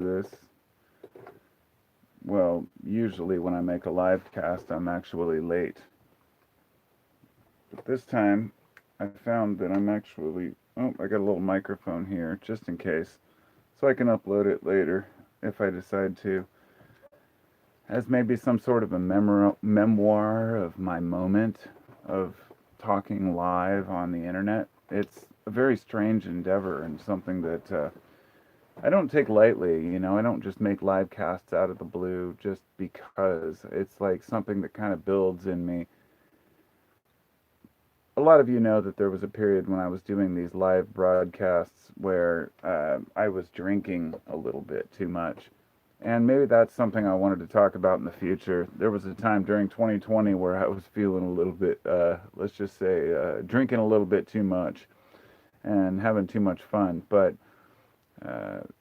this. Well, usually when I make a live cast, I'm actually late. But this time, I found that I'm actually. Oh, I got a little microphone here, just in case. So I can upload it later if I decide to. As maybe some sort of a memoir of my moment of talking live on the internet. It's a very strange endeavor and something that I don't take lightly. I don't just make live casts out of the blue just because. It's like something that kind of builds in me. A lot of you know that there was a period when I was doing these live broadcasts where I was drinking a little bit too much. And maybe that's something I wanted to talk about in the future. There was a time during 2020 where I was feeling a little bit, let's just say, drinking a little bit too much and having too much fun. But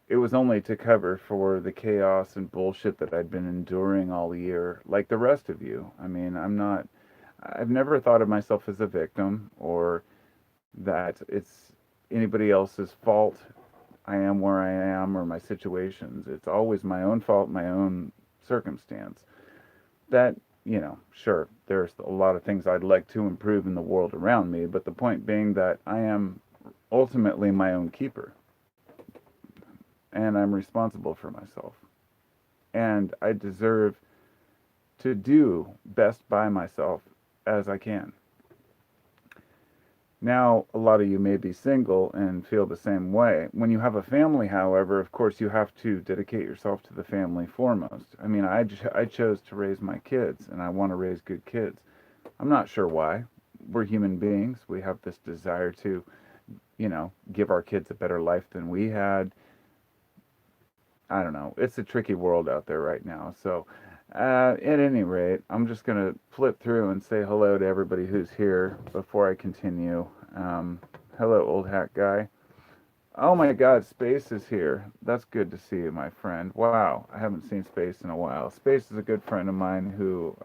it was only to cover for the chaos and bullshit that I'd been enduring all year, like the rest of you. I mean, I've never thought of myself as a victim or that it's anybody else's fault I am where I am or my situations. It's always my own fault, my own circumstance. That, sure, there's a lot of things I'd like to improve in the world around me, but the point being that I am ultimately my own keeper and I'm responsible for myself. And I deserve to do best by myself as I can. Now, a lot of you may be single and feel the same way. When you have a family, however, of course, you have to dedicate yourself to the family foremost. I mean, I chose to raise my kids, and I want to raise good kids. I'm not sure why. We're human beings. We have this desire to, give our kids a better life than we had. I don't know. It's a tricky world out there right now. So, at any rate, I'm just going to flip through and say hello to everybody who's here before I continue. Hello, old hat guy. Oh my God, Space is here. That's good to see you, my friend. Wow, I haven't seen Space in a while. Space is a good friend of mine who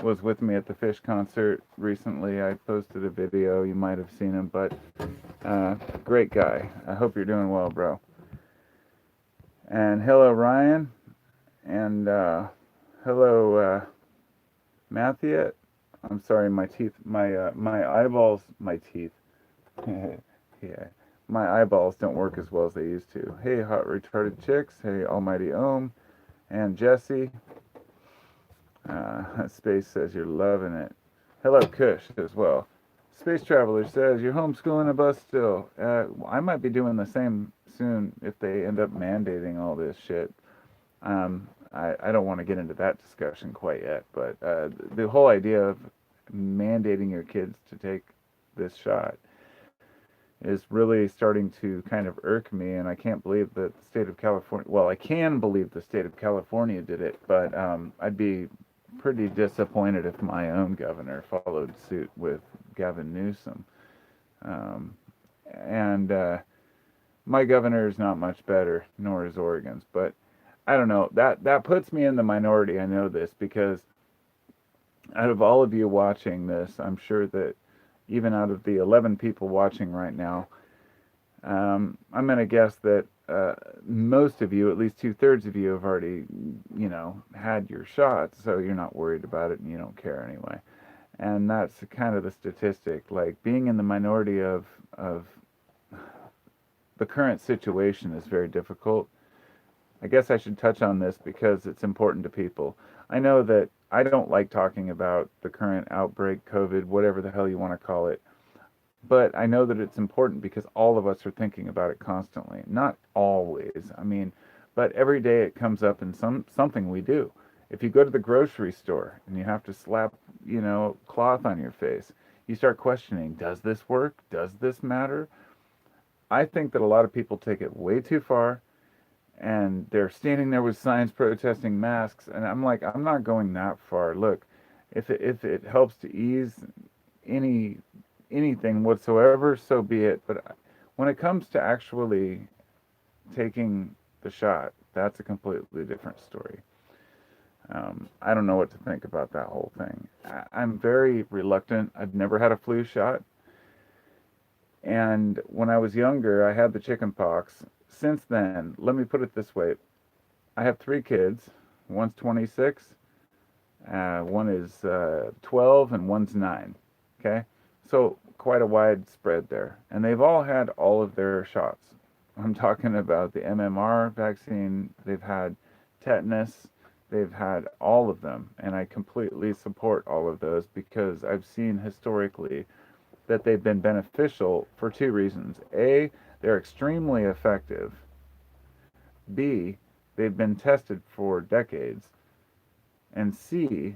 was with me at the Fish concert recently. I posted a video. You might have seen him, but great guy. I hope you're doing well, bro. And hello, Ryan. And hello, Matthew. I'm sorry, my teeth, my eyeballs, my teeth. Yeah, my eyeballs don't work as well as they used to. Hey, hot retarded chicks. Hey, Almighty Ohm, and Jesse. Space says you're loving it. Hello, Kush as well. Space Traveler says you're homeschooling a bus still. I might be doing the same soon if they end up mandating all this shit. I don't want to get into that discussion quite yet, but the whole idea of mandating your kids to take this shot is really starting to kind of irk me, and I can't believe that the state of California, well, I can believe the state of California did it, but I'd be pretty disappointed if my own governor followed suit with Gavin Newsom. Um, and my governor is not much better, nor is Oregon's, but I don't know. That puts me in the minority. I know this because out of all of you watching this, I'm sure that even out of the 11 people watching right now, I'm going to guess that most of you, at least 2/3 of you, have already, had your shots, so you're not worried about it and you don't care anyway. And that's kind of the statistic. Like being in the minority of the current situation is very difficult. I guess I should touch on this because it's important to people. I know that I don't like talking about the current outbreak, COVID, whatever the hell you want to call it. But I know that it's important because all of us are thinking about it constantly. Not always. I mean, but every day it comes up in something we do. If you go to the grocery store and you have to slap, cloth on your face, you start questioning, does this work? Does this matter? I think that a lot of people take it way too far and they're standing there with signs protesting masks, and I'm like, I'm not going that far. Look, if it helps to ease any anything whatsoever, so be it. But when it comes to actually taking the shot, that's a completely different story. I don't know what to think about that whole thing. I'm very reluctant. I've never had a flu shot. And when I was younger, I had the chicken pox. since then, let me put it this way: I have three kids. One's 26, one is 12, and one's 9. Okay, so quite a wide spread there, and they've all had all of their shots. I'm talking about the MMR vaccine. They've had tetanus. They've had all of them, and I completely support all of those because I've seen historically that they've been beneficial for two reasons. A, they're extremely effective. B, they've been tested for decades. And C,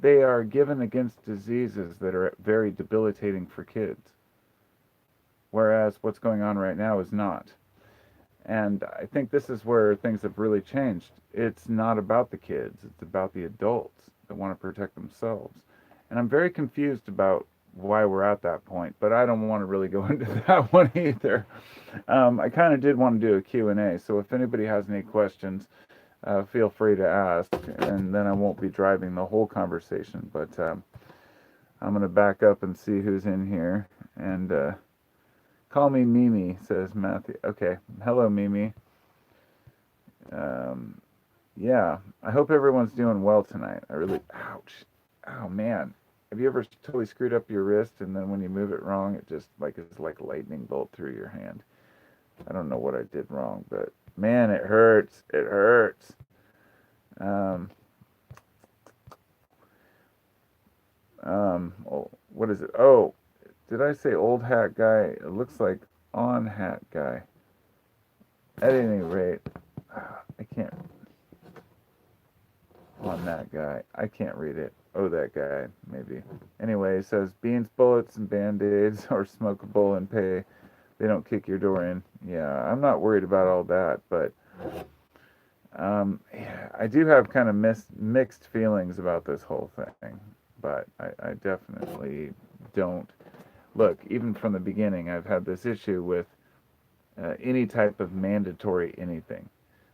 they are given against diseases that are very debilitating for kids. Whereas what's going on right now is not. And I think this is where things have really changed. It's not about the kids, it's about the adults that want to protect themselves. And I'm very confused about why we're at that point, but I don't want to really go into that one either. I kind of did want to do a Q&A, so if anybody has any questions, feel free to ask, and then I won't be driving the whole conversation, but I'm going to back up and see who's in here. And call me Mimi, says Matthew. Okay, hello, Mimi. Yeah, I hope everyone's doing well tonight. I really, ouch. Oh, man. Have you ever totally screwed up your wrist and then when you move it wrong, it just like is like a lightning bolt through your hand? I don't know what I did wrong, but man, it hurts. It hurts. Um, oh, what is it? Oh, did I say old hat guy? It looks like on hat guy. At any rate, I can't. On that guy. I can't read it. Oh, that guy, maybe. Anyway, it says beans, bullets, and band-aids are smokable and pay. They don't kick your door in. Yeah, I'm not worried about all that, but yeah, I do have kind of mixed feelings about this whole thing. But I definitely don't. Look, even from the beginning, I've had this issue with any type of mandatory anything.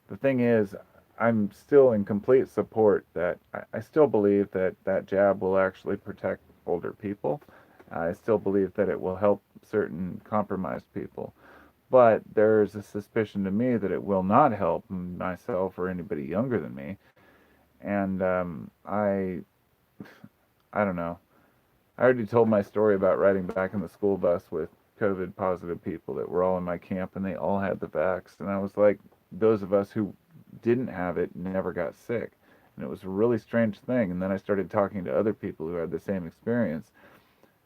The thing is, I'm still in complete support that I still believe that that jab will actually protect older people. I still believe that it will help certain compromised people. But there's a suspicion to me that it will not help myself or anybody younger than me. And I don't know. I already told my story about riding back in the school bus with COVID positive people that were all in my camp and they all had the vax. And I was like, those of us who didn't have it never got sick. And it was a really strange thing. And then I started talking to other people who had the same experience.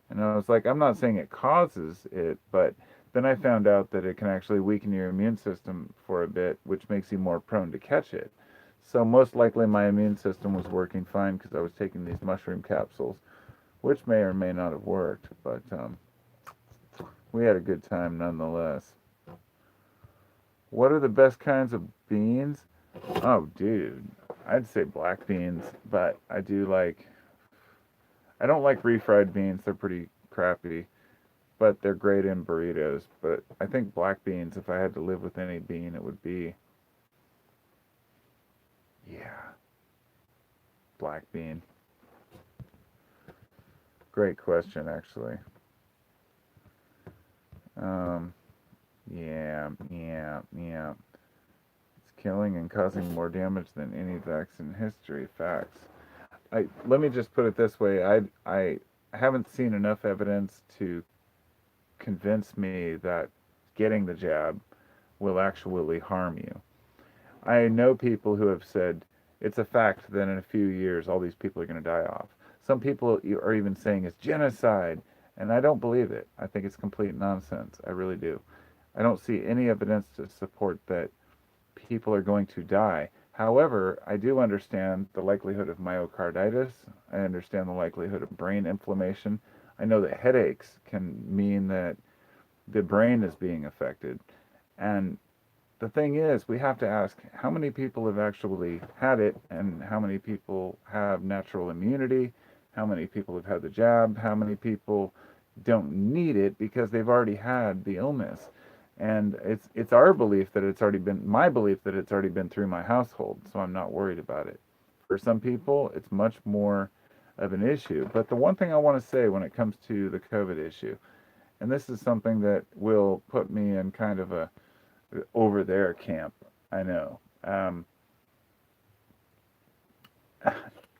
And I was like, I'm not saying it causes it, but then I found out that it can actually weaken your immune system for a bit, which makes you more prone to catch it. So most likely my immune system was working fine because I was taking these mushroom capsules, which may or may not have worked, but we had a good time nonetheless. What are the best kinds of beans? Oh, dude, I'd say black beans, but I don't like refried beans. They're pretty crappy, but they're great in burritos. But I think black beans, if I had to live with any bean, it would be, yeah, black bean. Great question, actually. Um, yeah. It's killing and causing more damage than any vaccine in history. Facts. Let me just put it this way. I haven't seen enough evidence to convince me that getting the jab will actually harm you. I know people who have said it's a fact that in a few years all these people are going to die off. Some people are even saying it's genocide, and I don't believe it. I think it's complete nonsense. I really do. I don't see any evidence to support that people are going to die. However, I do understand the likelihood of myocarditis. I understand the likelihood of brain inflammation. I know that headaches can mean that the brain is being affected. And the thing is, we have to ask how many people have actually had it and how many people have natural immunity, how many people have had the jab, how many people don't need it because they've already had the illness. And it's our belief that it's already been my belief that it's already been through my household, so I'm not worried about it. For some people, it's much more of an issue. But the one thing I want to say when it comes to the COVID issue, and this is something that will put me in kind of over their camp. I know.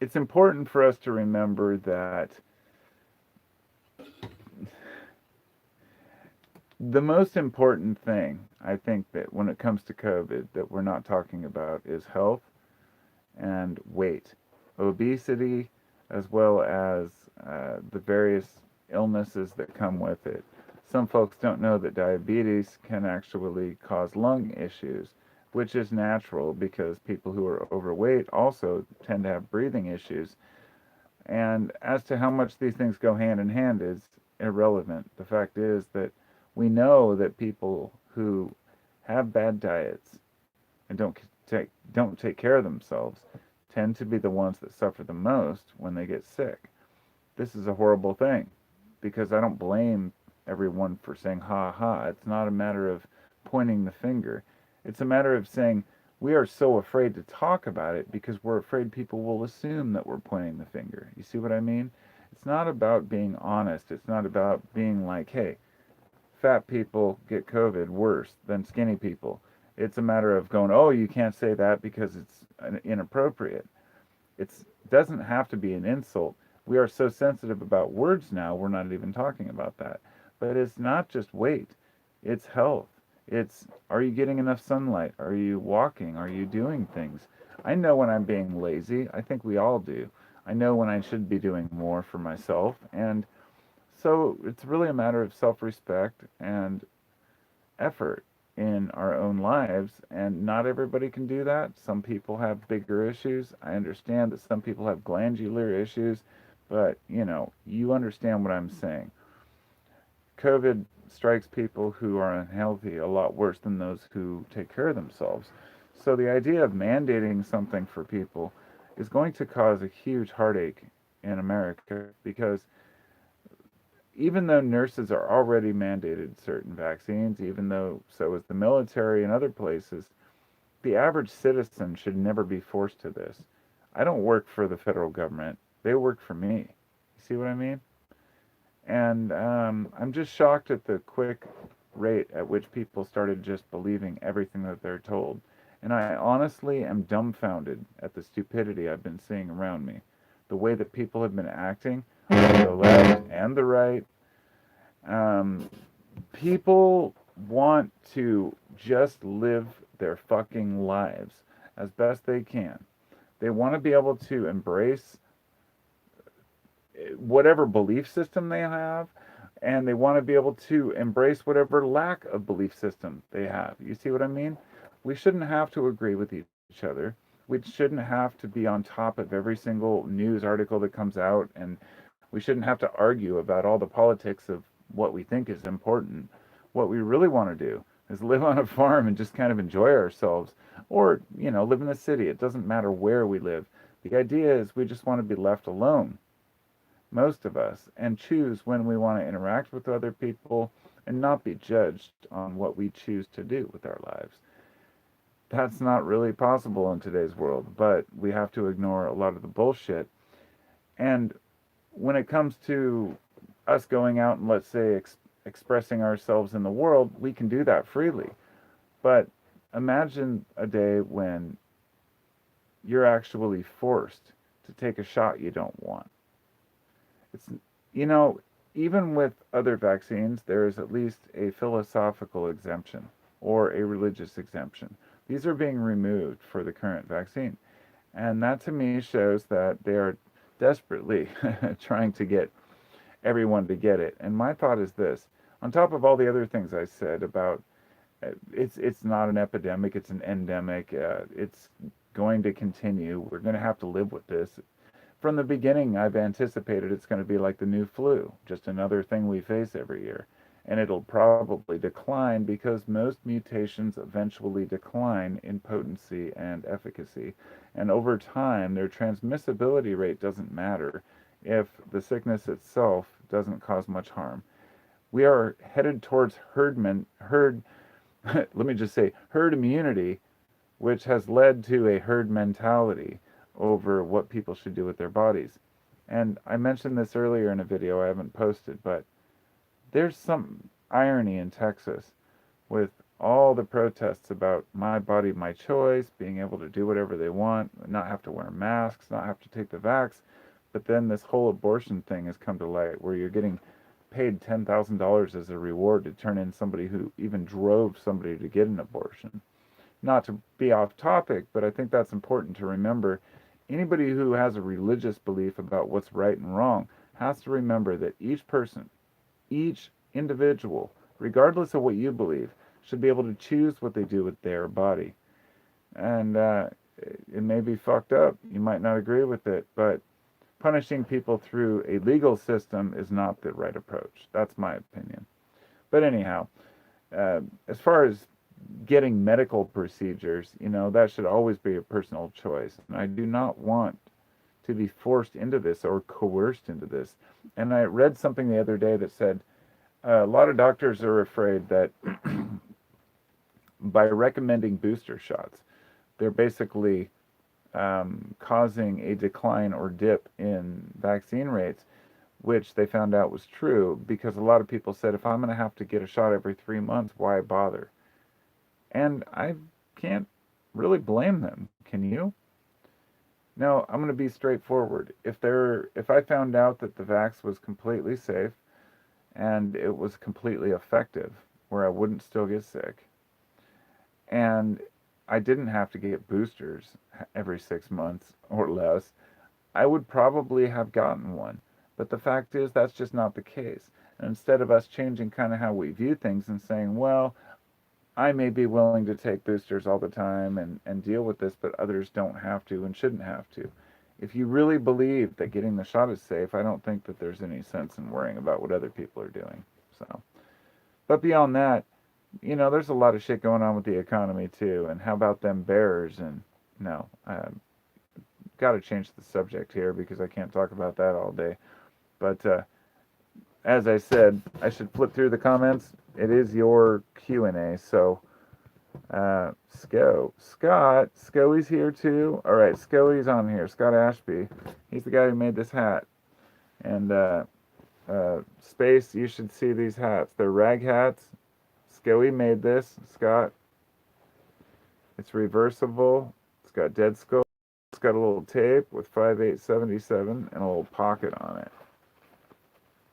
It's important for us to remember that the most important thing, I think, that when it comes to COVID that we're not talking about is health and weight, obesity, as well as the various illnesses that come with it. Some folks don't know that diabetes can actually cause lung issues, which is natural because people who are overweight also tend to have breathing issues. And as to how much these things go hand in hand is irrelevant. The fact is that we know that people who have bad diets and don't take care of themselves tend to be the ones that suffer the most when they get sick. This is a horrible thing because I don't blame everyone for saying ha ha. It's not a matter of pointing the finger. It's a matter of saying we are so afraid to talk about it because we're afraid people will assume that we're pointing the finger. You see what I mean? It's not about being honest. It's not about being like, hey, fat people get COVID worse than skinny people. It's a matter of going, oh, you can't say that because it's inappropriate. It doesn't have to be an insult. We are so sensitive about words now, we're not even talking about that. But it's not just weight, it's health. It's, are you getting enough sunlight? Are you walking? Are you doing things? I know when I'm being lazy. I think we all do. I know when I should be doing more for myself. And so it's really a matter of self respect and effort in our own lives, and not everybody can do that. Some people have bigger issues. I understand that some people have glandular issues, but you understand what I'm saying. COVID strikes people who are unhealthy a lot worse than those who take care of themselves. So the idea of mandating something for people is going to cause a huge heartache in America because even though nurses are already mandated certain vaccines, even though so is the military and other places, the average citizen should never be forced to this. I don't work for the federal government. They work for me. You see what I mean? And I'm just shocked at the quick rate at which people started just believing everything that they're told. And I honestly am dumbfounded at the stupidity I've been seeing around me. The way that people have been acting on the left and the right. Um, People want to just live their fucking lives as best they can. They want to be able to embrace whatever belief system they have, and they want to be able to embrace whatever lack of belief system they have. You see what I mean? We shouldn't have to agree with each other. We shouldn't have to be on top of every single news article that comes out, and we shouldn't have to argue about all the politics of what we think is important. What we really want to do is live on a farm and just kind of enjoy ourselves, or live in the city. It doesn't matter where we live. The idea is we just want to be left alone, most of us, and choose when we want to interact with other people and not be judged on what we choose to do with our lives. That's not really possible in today's world, but we have to ignore a lot of the bullshit. And when it comes to us going out and, let's say, expressing ourselves in the world, we can do that freely. But imagine a day when you're actually forced to take a shot you don't want. It's, you know, Even with other vaccines, there is at least a philosophical exemption or a religious exemption. These are being removed for the current vaccine. And that to me shows that they are desperately trying to get everyone to get it. And my thought is this, on top of all the other things I said about it's not an epidemic, it's an endemic. It's going to continue. We're going to have to live with this. From the beginning, I've anticipated it's going to be like the new flu, just another thing we face every year. And it'll probably decline because most mutations eventually decline in potency and efficacy. And over time, their transmissibility rate doesn't matter if the sickness itself doesn't cause much harm. We are headed towards let me just say, herd immunity, which has led to a herd mentality over what people should do with their bodies. And I mentioned this earlier in a video I haven't posted, but there's some irony in Texas with all the protests about my body, my choice, being able to do whatever they want, not have to wear masks, not have to take the vax. But then this whole abortion thing has come to light where you're getting paid $10,000 as a reward to turn in somebody who even drove somebody to get an abortion. Not to be off topic, but I think that's important to remember. Anybody who has a religious belief about what's right and wrong has to remember that each person, each individual, regardless of what you believe, should be able to choose what they do with their body. And it may be fucked up. You might not agree with it, but punishing people through a legal system is not the right approach. That's my opinion. But anyhow, as far as getting medical procedures, that should always be a personal choice. And I do not want to be forced into this or coerced into this. And I read something the other day that said a lot of doctors are afraid that by recommending booster shots, they're basically causing a decline or dip in vaccine rates, which they found out was true because a lot of people said, if I'm going to have to get a shot every 3 months, why bother? And I can't really blame them. Can you? Now, I'm going to be straightforward. If I found out that the vax was completely safe and it was completely effective, where I wouldn't still get sick, and I didn't have to get boosters every 6 months or less, I would probably have gotten one. But the fact is, that's just not the case. And instead of us changing kind of how we view things and saying, well, I may be willing to take boosters all the time and deal with this, but others don't have to and shouldn't have to. If you really believe that getting the shot is safe, I don't think that there's any sense in worrying about what other people are doing. So, but beyond that, there's a lot of shit going on with the economy too. And how about them bears? And no, got to change the subject here because I can't talk about that all day. But as I said, I should flip through the comments. It is your Q&A, so Scoey's here too. All right, Scoey's on here. Scott Ashby, he's the guy who made this hat. And Space, you should see these hats. They're rag hats. Scoey made this. Scott, it's reversible. It's got dead skull. It's got a little tape with 5877 and a little pocket on it.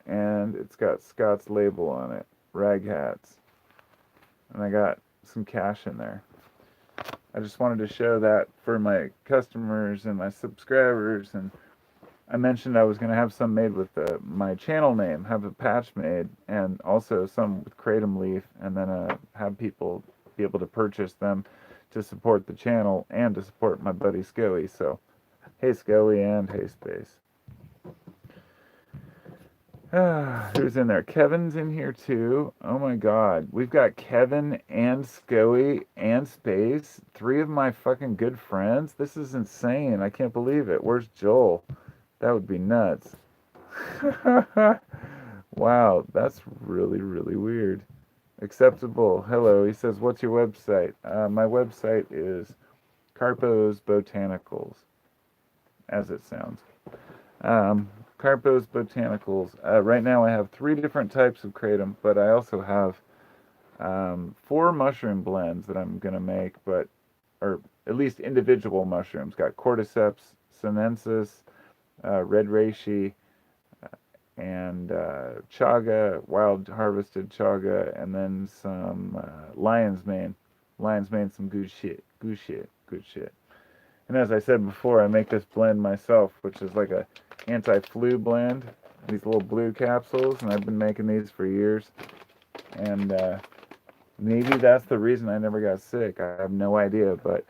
And it's got Scott's label on it. Rag hats. And I got some cash in there. I just wanted to show that for my customers and my subscribers. And I mentioned I was going to have some made with my channel name, have a patch made, and also some with Kratom Leaf, and then have people be able to purchase them to support the channel and to support my buddy Scoey. So, hey Scoey and hey Space. Who's in there? Kevin's in here too. Oh my god. We've got Kevin and Scoey and Space. 3 of my fucking good friends. This is insane. I can't believe it. Where's Joel? That would be nuts. Wow, that's really, really weird. Acceptable. Hello. He says, what's your website? My website is Carpo's Botanicals, as it sounds. Carpo's Botanicals. Right now I have 3 different types of kratom, but I also have 4 mushroom blends that I'm going to make, or at least individual mushrooms. Got cordyceps, sinensis, red reishi, and chaga, wild harvested chaga, and then some lion's mane. Lion's mane, some good shit. And as I said before, I make this blend myself, which is like a anti-flu blend. These little blue capsules, and I've been making these for years. And maybe that's the reason I never got sick. I have no idea, but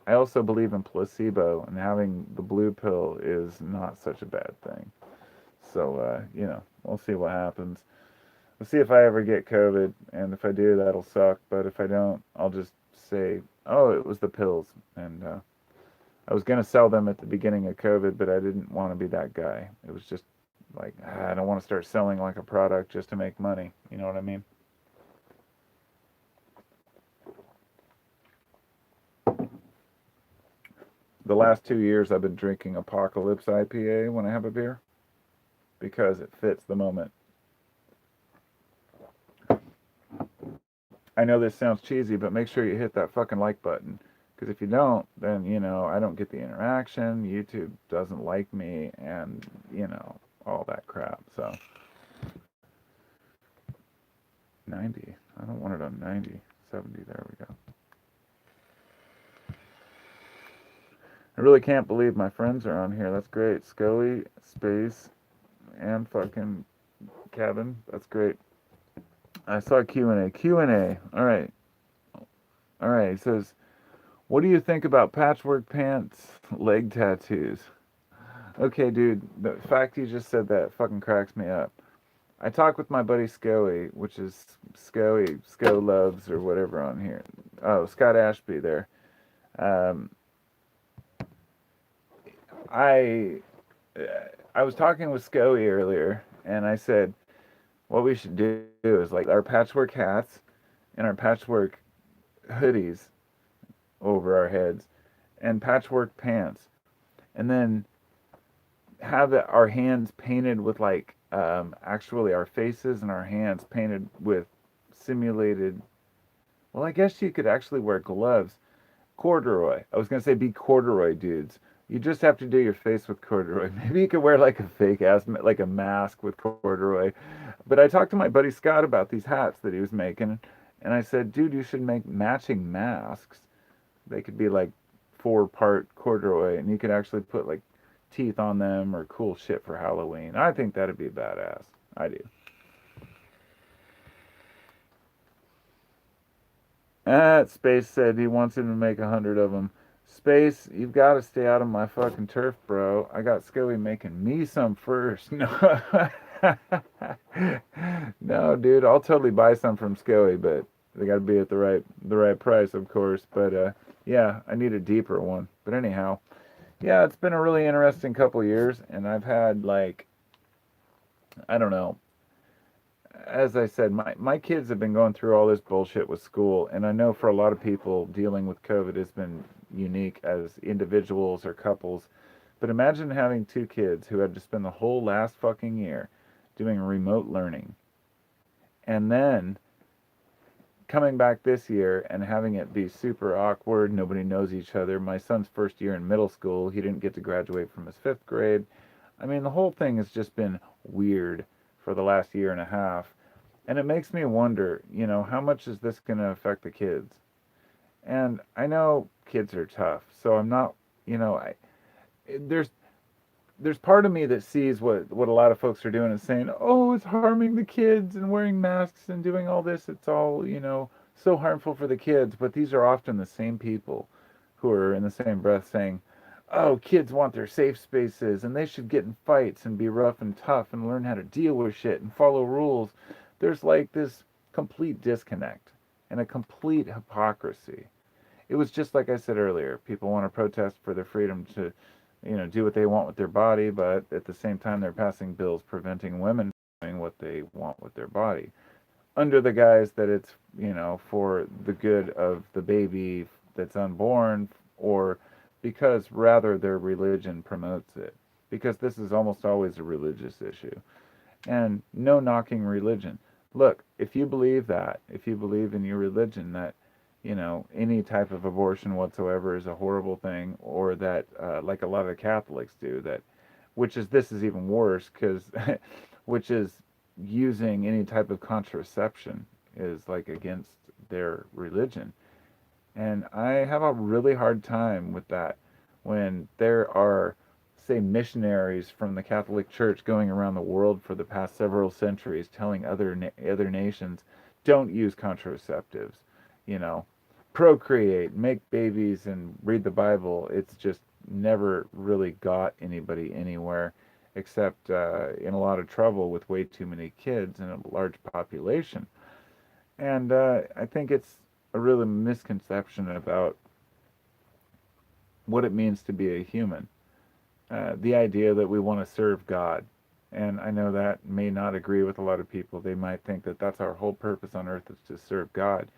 I also believe in placebo, and having the blue pill is not such a bad thing. So, we'll see what happens. We'll see if I ever get COVID, and if I do, that'll suck. But if I don't, I'll just say, oh, it was the pills. And I was going to sell them at the beginning of COVID, but I didn't want to be that guy. It was just like, I don't want to start selling like a product just to make money. You know what I mean? The last 2 years I've been drinking Apocalypse IPA when I have a beer because it fits the moment. I know this sounds cheesy, but make sure you hit that fucking like button. Because if you don't, then, I don't get the interaction. YouTube doesn't like me, and, all that crap. So, 90. I don't want it on 90. 70. There we go. I really can't believe my friends are on here. That's great. Scully, Space, and fucking Kevin. That's great. I saw Q&A. Q&A. All right. All right. It says, what do you think about patchwork pants, leg tattoos? Okay, dude, the fact you just said that fucking cracks me up. I talked with my buddy Scoey, which is Sco Loves or whatever on here. Oh, Scott Ashby there. Um, I I was talking with Scoey earlier, and I said what we should do is like our patchwork hats and our patchwork hoodies over our heads, and patchwork pants, and then have our hands painted with like actually our faces and our hands painted with simulated. Well, I guess you could actually wear gloves. Corduroy. I was gonna say be corduroy dudes. You just have to do your face with corduroy. Maybe you could wear like a fake ass, like a mask with corduroy. But I talked to my buddy Scott about these hats that he was making, and I said, dude, you should make matching masks. They could be like 4-part corduroy, and you could actually put like teeth on them or cool shit for Halloween. I think that'd be badass. I do. Space said he wants him to make 100 of them. Space, you've got to stay out of my fucking turf, bro. I got Scully making me some first. No, no, dude, I'll totally buy some from Scully, but they got to be at the right price, of course. But yeah, I need a deeper one. But anyhow, yeah, it's been a really interesting couple years, and I've had like, I don't know, as I said, my kids have been going through all this bullshit with school, and I know for a lot of people dealing with COVID has been unique as individuals or couples. But imagine having two kids who had to spend the whole last fucking year doing remote learning, and then coming back this year and having it be super awkward. Nobody knows each other. My son's first year in middle school, he didn't get to graduate from his fifth grade. I mean, the whole thing has just been weird for the last year and a half. And it makes me wonder, how much is this going to affect the kids? And I know kids are tough, so I'm not, there's there's part of me that sees what a lot of folks are doing and saying, "Oh, it's harming the kids and wearing masks and doing all this. It's all, so harmful for the kids." But these are often the same people who are in the same breath saying, "Oh, kids want their safe spaces and they should get in fights and be rough and tough and learn how to deal with shit and follow rules." There's like this complete disconnect and a complete hypocrisy. It was just like I said earlier. People want to protest for their freedom to, do what they want with their body, but at the same time, they're passing bills preventing women from doing what they want with their body, under the guise that it's, for the good of the baby that's unborn, or because rather their religion promotes it. Because this is almost always a religious issue. And no knocking religion. Look, if you believe that, if you believe in your religion that, any type of abortion whatsoever is a horrible thing, or that, like a lot of Catholics do, that, this is even worse, because, which is using any type of contraception is like against their religion. And I have a really hard time with that when there are, say, missionaries from the Catholic Church going around the world for the past several centuries telling other nations, don't use contraceptives, you know, procreate, make babies, and read the Bible. It's just never really got anybody anywhere, except in a lot of trouble with way too many kids and a large population. And I think it's a real misconception about what it means to be a human. The idea that we want to serve God. And I know that may not agree with a lot of people. They might think that that's our whole purpose on earth is to serve God.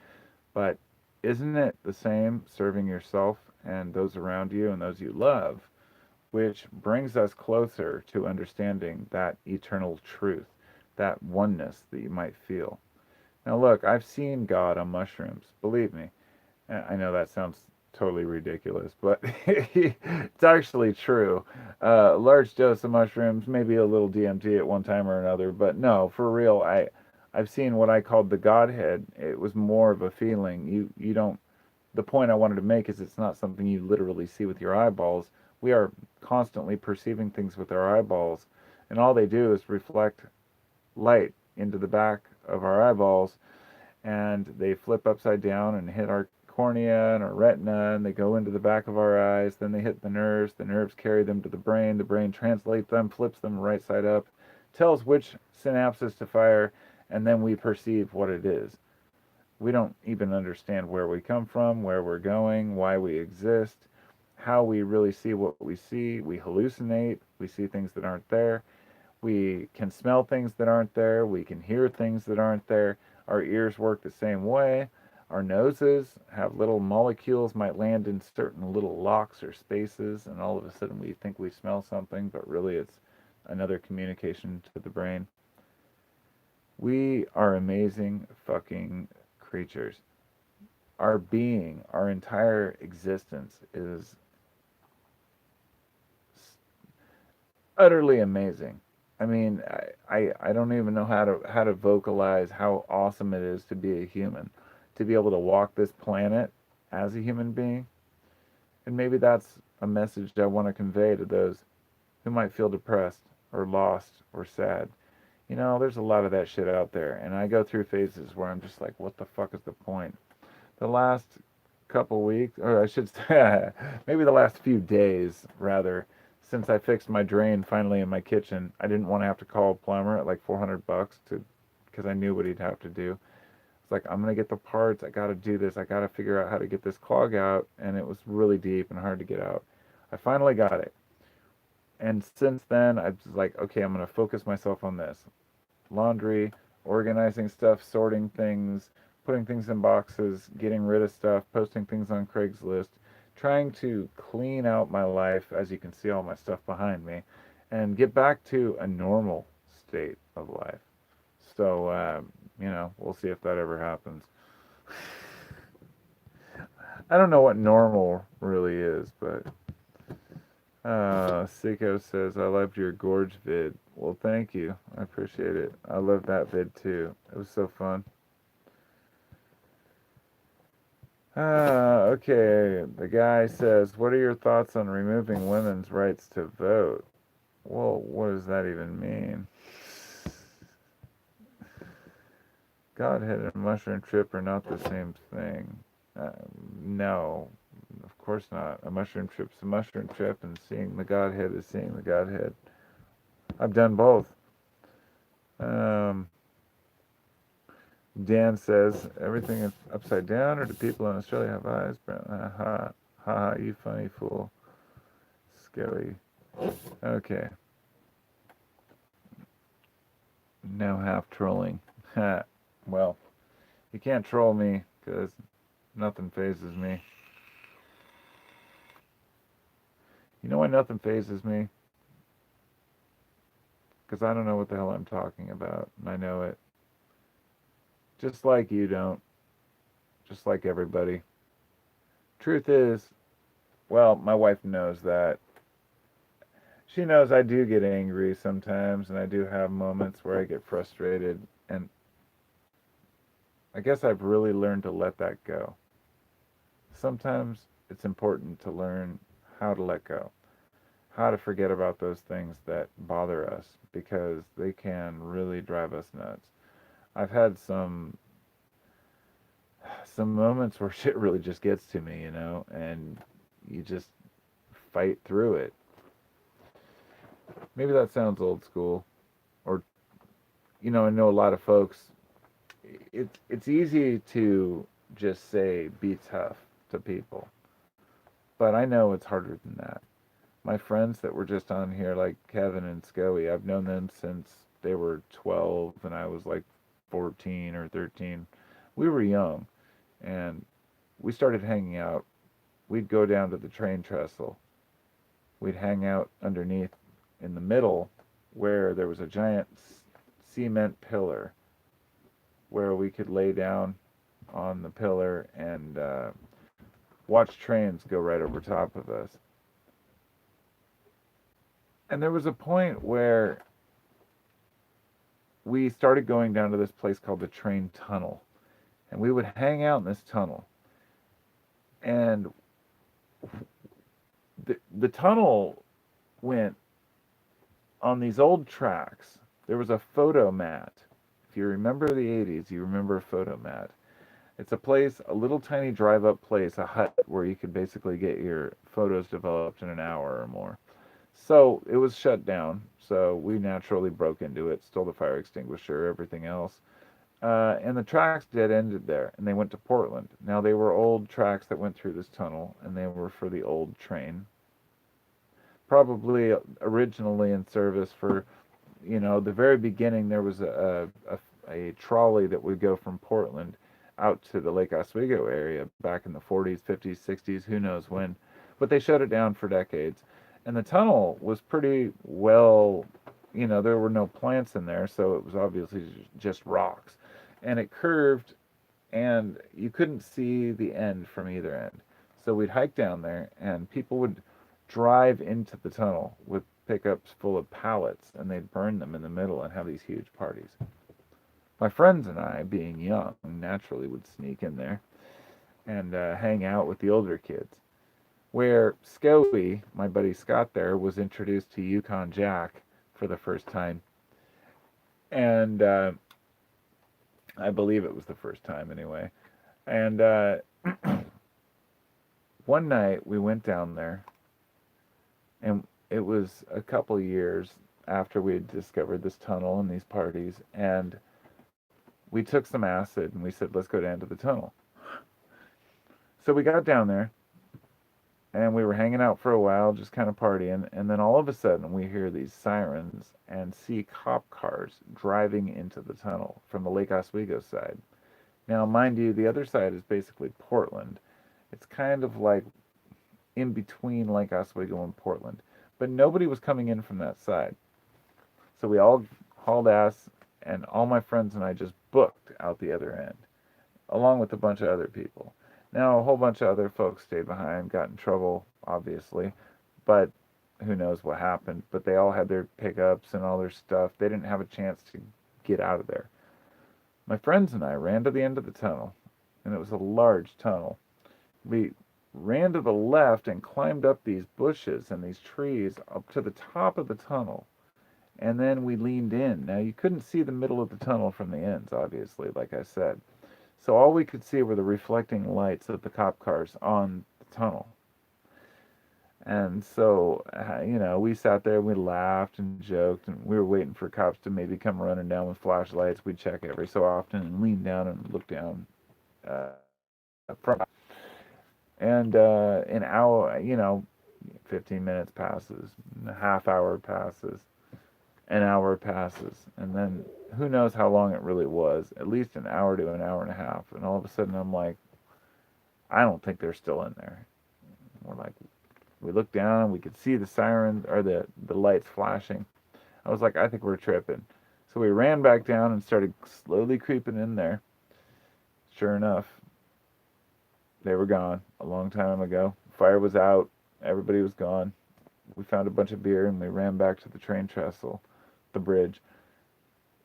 But isn't it the same serving yourself and those around you and those you love, which brings us closer to understanding that eternal truth, that oneness that you might feel? Now, look, I've seen God on mushrooms. Believe me. I know that sounds totally ridiculous, but it's actually true. A large dose of mushrooms, maybe a little DMT at one time or another, but no, for real, I've seen what I called the Godhead. It was more of a feeling. You don't. The point I wanted to make is it's not something you literally see with your eyeballs. We are constantly perceiving things with our eyeballs, and all they do is reflect light into the back of our eyeballs, and they flip upside down and hit our cornea and our retina, and they go into the back of our eyes. Then they hit the nerves carry them to the brain translates them, flips them right side up, tells which synapses to fire, and then we perceive what it is. We don't even understand where we come from, where we're going, why we exist, how we really see what we see. We hallucinate, we see things that aren't there. We can smell things that aren't there. We can hear things that aren't there. Our ears work the same way. Our noses have little molecules, might land in certain little locks or spaces, and all of a sudden we think we smell something, but really it's another communication to the brain. We are amazing fucking creatures. Our being, our entire existence is utterly amazing. I mean, I don't even know how to vocalize how awesome it is to be a human, to be able to walk this planet as a human being. And maybe that's a message I want to convey to those who might feel depressed or lost or sad. You know, there's a lot of that shit out there, and I go through phases where I'm just like, what the fuck is the point? The last couple weeks, or I should say, maybe the last few days, rather, since I fixed my drain finally in my kitchen, I didn't want to have to call a plumber at like $400 to, because I knew what he'd have to do. It's like, I'm gonna get the parts. I gotta do this. I gotta figure out how to get this clog out, and it was really deep and hard to get out. I finally got it, and since then, I was like, okay, I'm gonna focus myself on this: laundry, organizing stuff, sorting things, putting things in boxes, getting rid of stuff, posting things on Craigslist, trying to clean out my life, as you can see all my stuff behind me, and get back to a normal state of life. So, we'll see if that ever happens. I don't know what normal really is, but Seiko says, I loved your gorge vid. Well, thank you. I appreciate it. I love that vid too. It was so fun. Okay. The guy says, what are your thoughts on removing women's rights to vote? Well, what does that even mean? Godhead and mushroom trip are not the same thing. No, of course not. A mushroom trip's a mushroom trip, and seeing the Godhead is seeing the Godhead. I've done both. Um, Dan says, everything is upside down, or do people in Australia have eyes? Ha ha, ha, you funny fool. Skelly. Okay. Now half trolling. Ha. Well, you can't troll me, because nothing phases me. You know why nothing phases me? Because I don't know what the hell I'm talking about, and I know it. Just like you don't. Just like everybody. Truth is, well, my wife knows that. She knows I do get angry sometimes, and I do have moments where I get frustrated, and I guess I've really learned to let that go. Sometimes it's important to learn how to let go, how to forget about those things that bother us, because they can really drive us nuts. I've had some moments where shit really just gets to me, and you just fight through it. Maybe that sounds old school, or I know a lot of folks. It's easy to just say be tough to people, but I know it's harder than that. My friends that were just on here, like Kevin and Scoey, I've known them since they were 12 and I was like 14 or 13. We were young, and we started hanging out. We'd go down to the train trestle. We'd hang out underneath in the middle where there was a giant cement pillar. where we could lay down on the pillar and watch trains go right over top of us. And there was a point where we started going down to this place called the train tunnel. And we would hang out in this tunnel. And the tunnel went on these old tracks. There was a photo mat. If you remember the 80s, you remember a photo mat. It's a place, a little tiny drive up place, a hut where you could basically get your photos developed in an hour or more. So it was shut down. So we naturally broke into it, stole the fire extinguisher, everything else. And the tracks dead ended there, and they went to Portland. Now they were old tracks that went through this tunnel, and they were for the old train. Probably originally in service for, the very beginning. There was a trolley that would go from Portland out to the Lake Oswego area back in the 40s, 50s, 60s, who knows when. But they shut it down for decades. And the tunnel was pretty well, there were no plants in there, so it was obviously just rocks. And it curved, and you couldn't see the end from either end. So we'd hike down there, and people would drive into the tunnel with pickups full of pallets, and they'd burn them in the middle and have these huge parties. My friends and I, being young, naturally would sneak in there and hang out with the older kids. Where Scoey, my buddy Scott there, was introduced to Yukon Jack for the first time. And I believe it was the first time anyway. And one night we went down there, and it was a couple years after we had discovered this tunnel and these parties, and we took some acid and we said, let's go down to the tunnel. So we got down there, and we were hanging out for a while, just kind of partying, and then all of a sudden we hear these sirens and see cop cars driving into the tunnel from the Lake Oswego side. Now, mind you, the other side is basically Portland. It's kind of like in between Lake Oswego and Portland, but nobody was coming in from that side. So we all hauled ass, and all my friends and I just booked out the other end, along with a bunch of other people. Now, a whole bunch of other folks stayed behind, got in trouble, obviously, but who knows what happened. But they all had their pickups and all their stuff. They didn't have a chance to get out of there. My friends and I ran to the end of the tunnel, and it was a large tunnel. We ran to the left and climbed up these bushes and these trees up to the top of the tunnel. And then we leaned in. Now, you couldn't see the middle of the tunnel from the ends, obviously, like I said. So all we could see were the reflecting lights of the cop cars on the tunnel. And so, we sat there and we laughed and joked, and we were waiting for cops to maybe come running down with flashlights. We'd check every so often and lean down and look down front. And an hour, 15 minutes passes, a half hour passes, an hour passes, and then who knows how long it really was, at least an hour to an hour and a half. And all of a sudden I'm like, I don't think they're still in there. We're like, we looked down and we could see the sirens or the lights flashing. I was like, I think we're tripping. So we ran back down and started slowly creeping in there. Sure enough, they were gone a long time ago. Fire was out. Everybody was gone. We found a bunch of beer and we ran back to the train trestle, the bridge.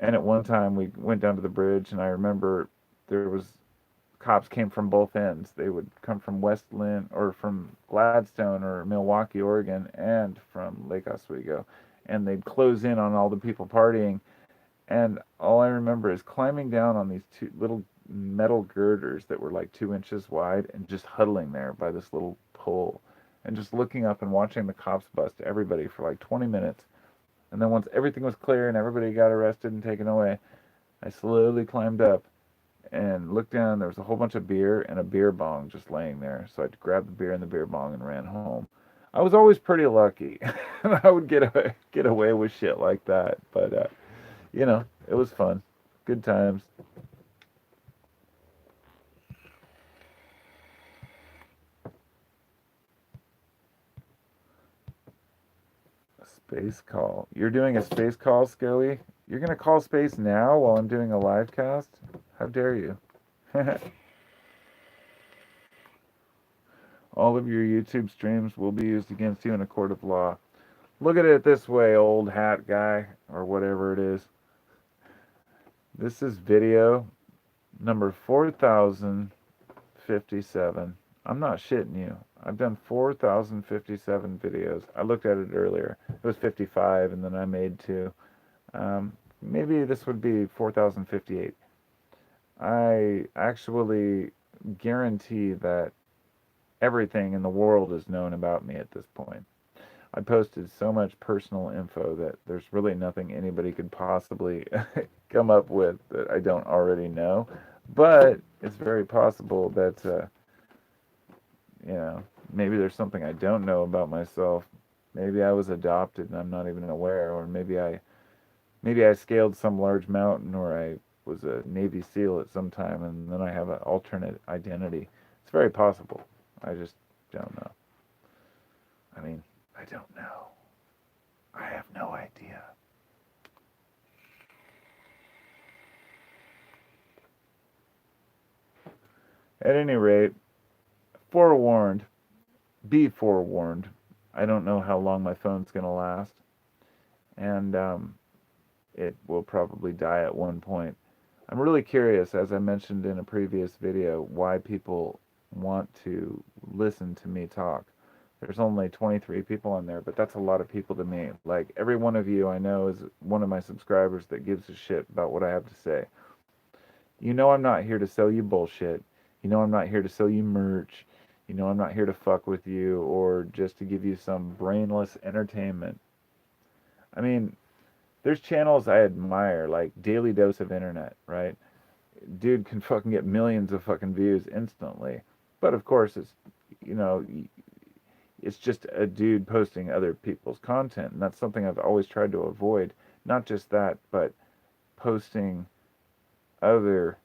And at one time we went down to the bridge, and I remember there was cops came from both ends. They would come from Westland or from Gladstone or Milwaukee, Oregon, and from Lake Oswego, and they'd close in on all the people partying. And all I remember is climbing down on these two little metal girders that were like 2 inches wide, and just huddling there by this little pole, and just looking up and watching the cops bust everybody for like 20 minutes. And then once everything was clear and everybody got arrested and taken away, I slowly climbed up and looked down. There was a whole bunch of beer and a beer bong just laying there. So I grabbed the beer and the beer bong and ran home. I was always pretty lucky. I would get away with shit like that. But, it was fun. Good times. Space call. You're doing a space call, Scully? You're going to call space now while I'm doing a live cast? How dare you? All of your YouTube streams will be used against you in a court of law. Look at it this way, old hat guy, or whatever it is. This is video number 4057. I'm not shitting you. I've done 4057 videos. I looked at it earlier. It was 55, and then I made two. Maybe this would be 4058. I actually guarantee that everything in the world is known about me at this point. I posted so much personal info that there's really nothing anybody could possibly come up with that I don't already know. But it's very possible that, you know, maybe there's something I don't know about myself. Maybe I was adopted and I'm not even aware, or maybe I scaled some large mountain, or I was a Navy SEAL at some time, and then I have an alternate identity. It's very possible. I just don't know. I mean, I don't know. I have no idea. At any rate, forewarned, be forewarned. I don't know how long my phone's going to last, and it will probably die at one point. I'm really curious, as I mentioned in a previous video, why people want to listen to me talk. There's only 23 people on there, but that's a lot of people to me. Like, every one of you I know is one of my subscribers that gives a shit about what I have to say. You know I'm not here to sell you bullshit. You know I'm not here to sell you merch. You know I'm not here to fuck with you or just to give you some brainless entertainment. I mean, there's channels I admire, like Daily Dose of Internet, right? Dude can fucking get millions of fucking views instantly. But of course, you know, it's just a dude posting other people's content, and that's something I've always tried to avoid. Not just that, but posting other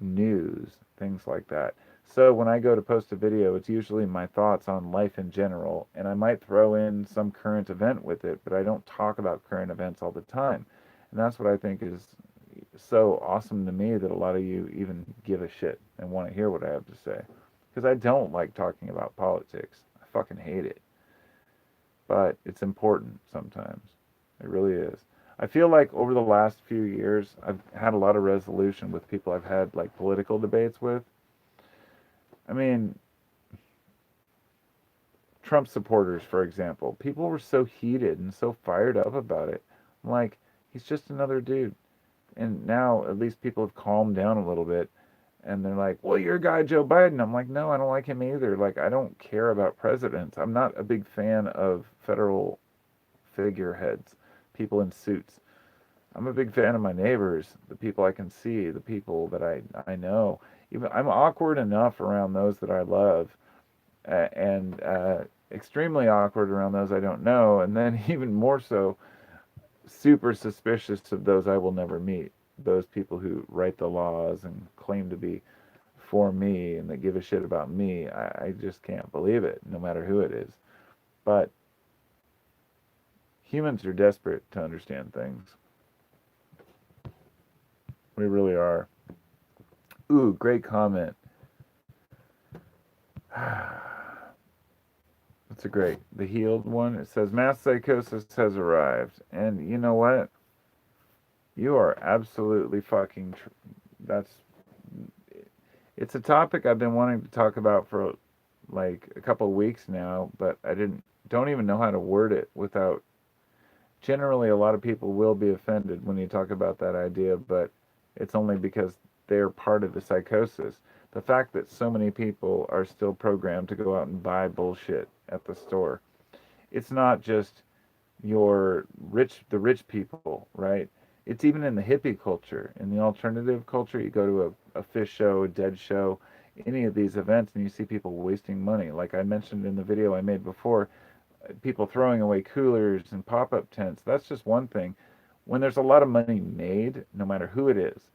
news, things like that. So when I go to post a video, it's usually my thoughts on life in general, and I might throw in some current event with it, but I don't talk about current events all the time. And that's what I think is so awesome to me, that a lot of you even give a shit and want to hear what I have to say. Because I don't like talking about politics. I fucking hate it. But it's important sometimes. It really is. I feel like over the last few years, I've had a lot of resolution with people I've had like political debates with. I mean, Trump supporters, for example, people were so heated and so fired up about it. I'm like, he's just another dude. And now at least people have calmed down a little bit, and they're like, well, your guy Joe Biden. I'm like, no, I don't like him either. Like, I don't care about presidents. I'm not a big fan of federal figureheads, people in suits. I'm a big fan of my neighbors, the people I can see, the people that I know. Even I'm awkward enough around those that I love, and extremely awkward around those I don't know, and then even more so, super suspicious of those I will never meet. Those people who write the laws and claim to be for me and that give a shit about me. I just can't believe it, no matter who it is. But humans are desperate to understand things. We really are. Ooh, great comment. That's a great. The healed one. It says mass psychosis has arrived, and you know what? You are absolutely fucking. That's. It's a topic I've been wanting to talk about for like a couple of weeks now, but I don't even know how to word it without. Generally, a lot of people will be offended when you talk about that idea, but it's only because they're part of the psychosis. The fact that so many people are still programmed to go out and buy bullshit at the store. It's not just the rich people, right? It's even in the hippie culture, in the alternative culture. You go to a fish show, a dead show, any of these events, and you see people wasting money. Like I mentioned in the video I made before, people throwing away coolers and pop-up tents. That's just one thing. When there's a lot of money made, no matter who it is,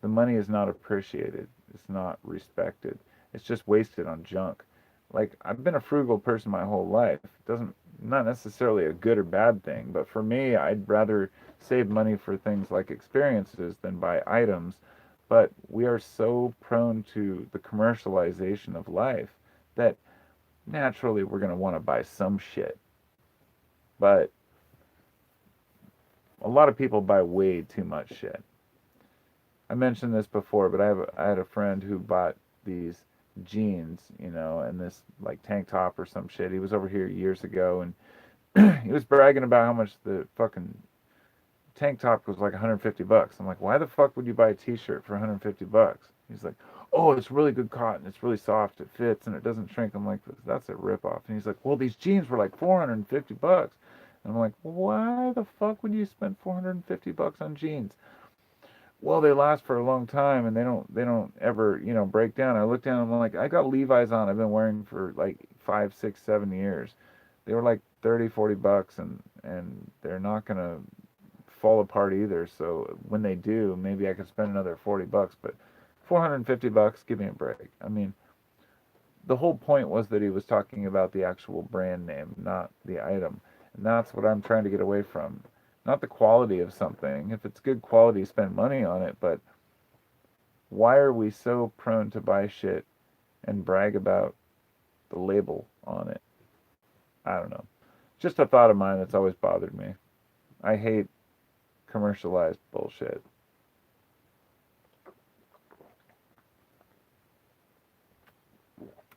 the money is not appreciated. It's not respected. It's just wasted on junk. Like, I've been a frugal person my whole life. It doesn't Not necessarily a good or bad thing, but for me, I'd rather save money for things like experiences than buy items. But we are so prone to the commercialization of life that naturally we're going to want to buy some shit. But a lot of people buy way too much shit. I mentioned this before, but I had a friend who bought these jeans, and this like tank top or some shit. He was over here years ago, and he was bragging about how much the fucking tank top was like 150 bucks. I'm like, why the fuck would you buy a t-shirt for 150 bucks? He's like, oh, it's really good cotton. It's really soft. It fits and it doesn't shrink. I'm like, that's a ripoff. And he's like, well, these jeans were like 450 bucks. And I'm like, why the fuck would you spend 450 bucks on jeans? Well, they last for a long time and they don't ever, break down. I looked down and I'm like, I got Levi's on. I've been wearing for like 5, 6, 7 years. They were like 30, 40 bucks and they're not gonna fall apart either. So when they do, maybe I could spend another 40 bucks, but 450 bucks, give me a break. I mean, the whole point was that he was talking about the actual brand name, not the item. And that's what I'm trying to get away from. Not the quality of something. If it's good quality, spend money on it, but why are we so prone to buy shit and brag about the label on it? I don't know. Just a thought of mine that's always bothered me. I hate commercialized bullshit.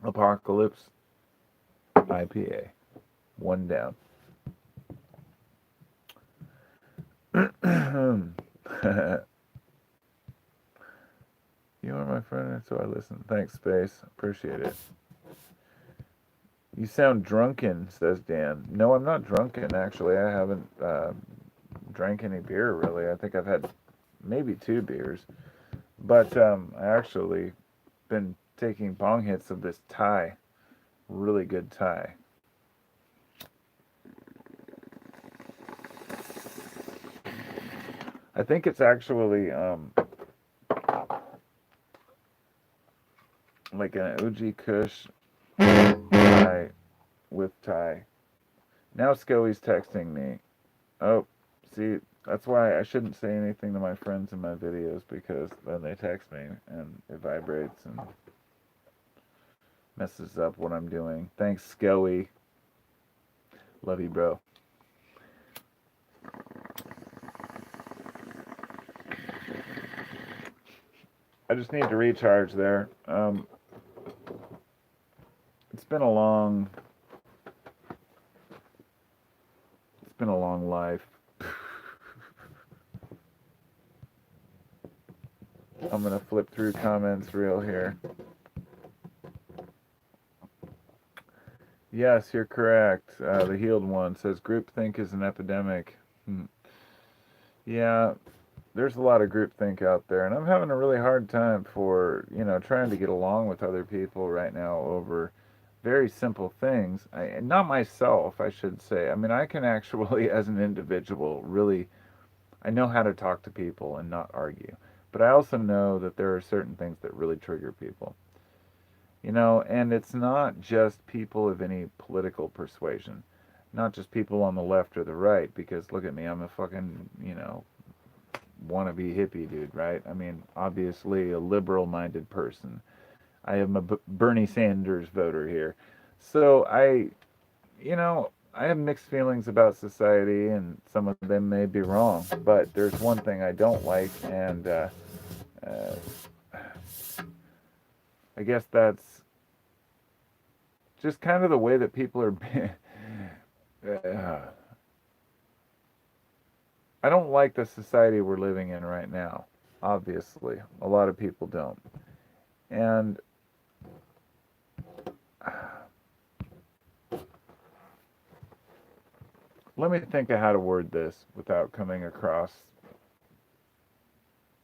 Apocalypse IPA. One down. You are my friend, so I listen. Thanks, Space. Appreciate it. You sound drunken, says Dan. No, I'm not drunken, actually. I haven't drank any beer, really. I think I've had maybe 2 beers. But I actually been taking bong hits of this Thai. Really good Thai. I think it's actually like an Uji Kush Thai with Thai. Now Scully's texting me. Oh, see, that's why I shouldn't say anything to my friends in my videos because then they text me and it vibrates and messes up what I'm doing. Thanks, Scully. Love you, bro. I just need to recharge there. It's been a long life. I'm gonna flip through comments real here. Yes, you're correct. The healed one says groupthink is an epidemic. Yeah, there's a lot of groupthink out there, and I'm having a really hard time for trying to get along with other people right now over very simple things. Not myself, I should say. I mean, I can actually, as an individual, really, I know how to talk to people and not argue. But I also know that there are certain things that really trigger people. And it's not just people of any political persuasion, not just people on the left or the right, because look at me, I'm a fucking, wannabe hippie dude, right? I mean, obviously a liberal minded person. I am a Bernie Sanders voter here. So I have mixed feelings about society, and some of them may be wrong, but there's one thing I don't like, and uh, I guess that's just kind of the way that people are being. uh, I don't like the society we're living in right now. Obviously, a lot of people don't. And let me think of how to word this without coming across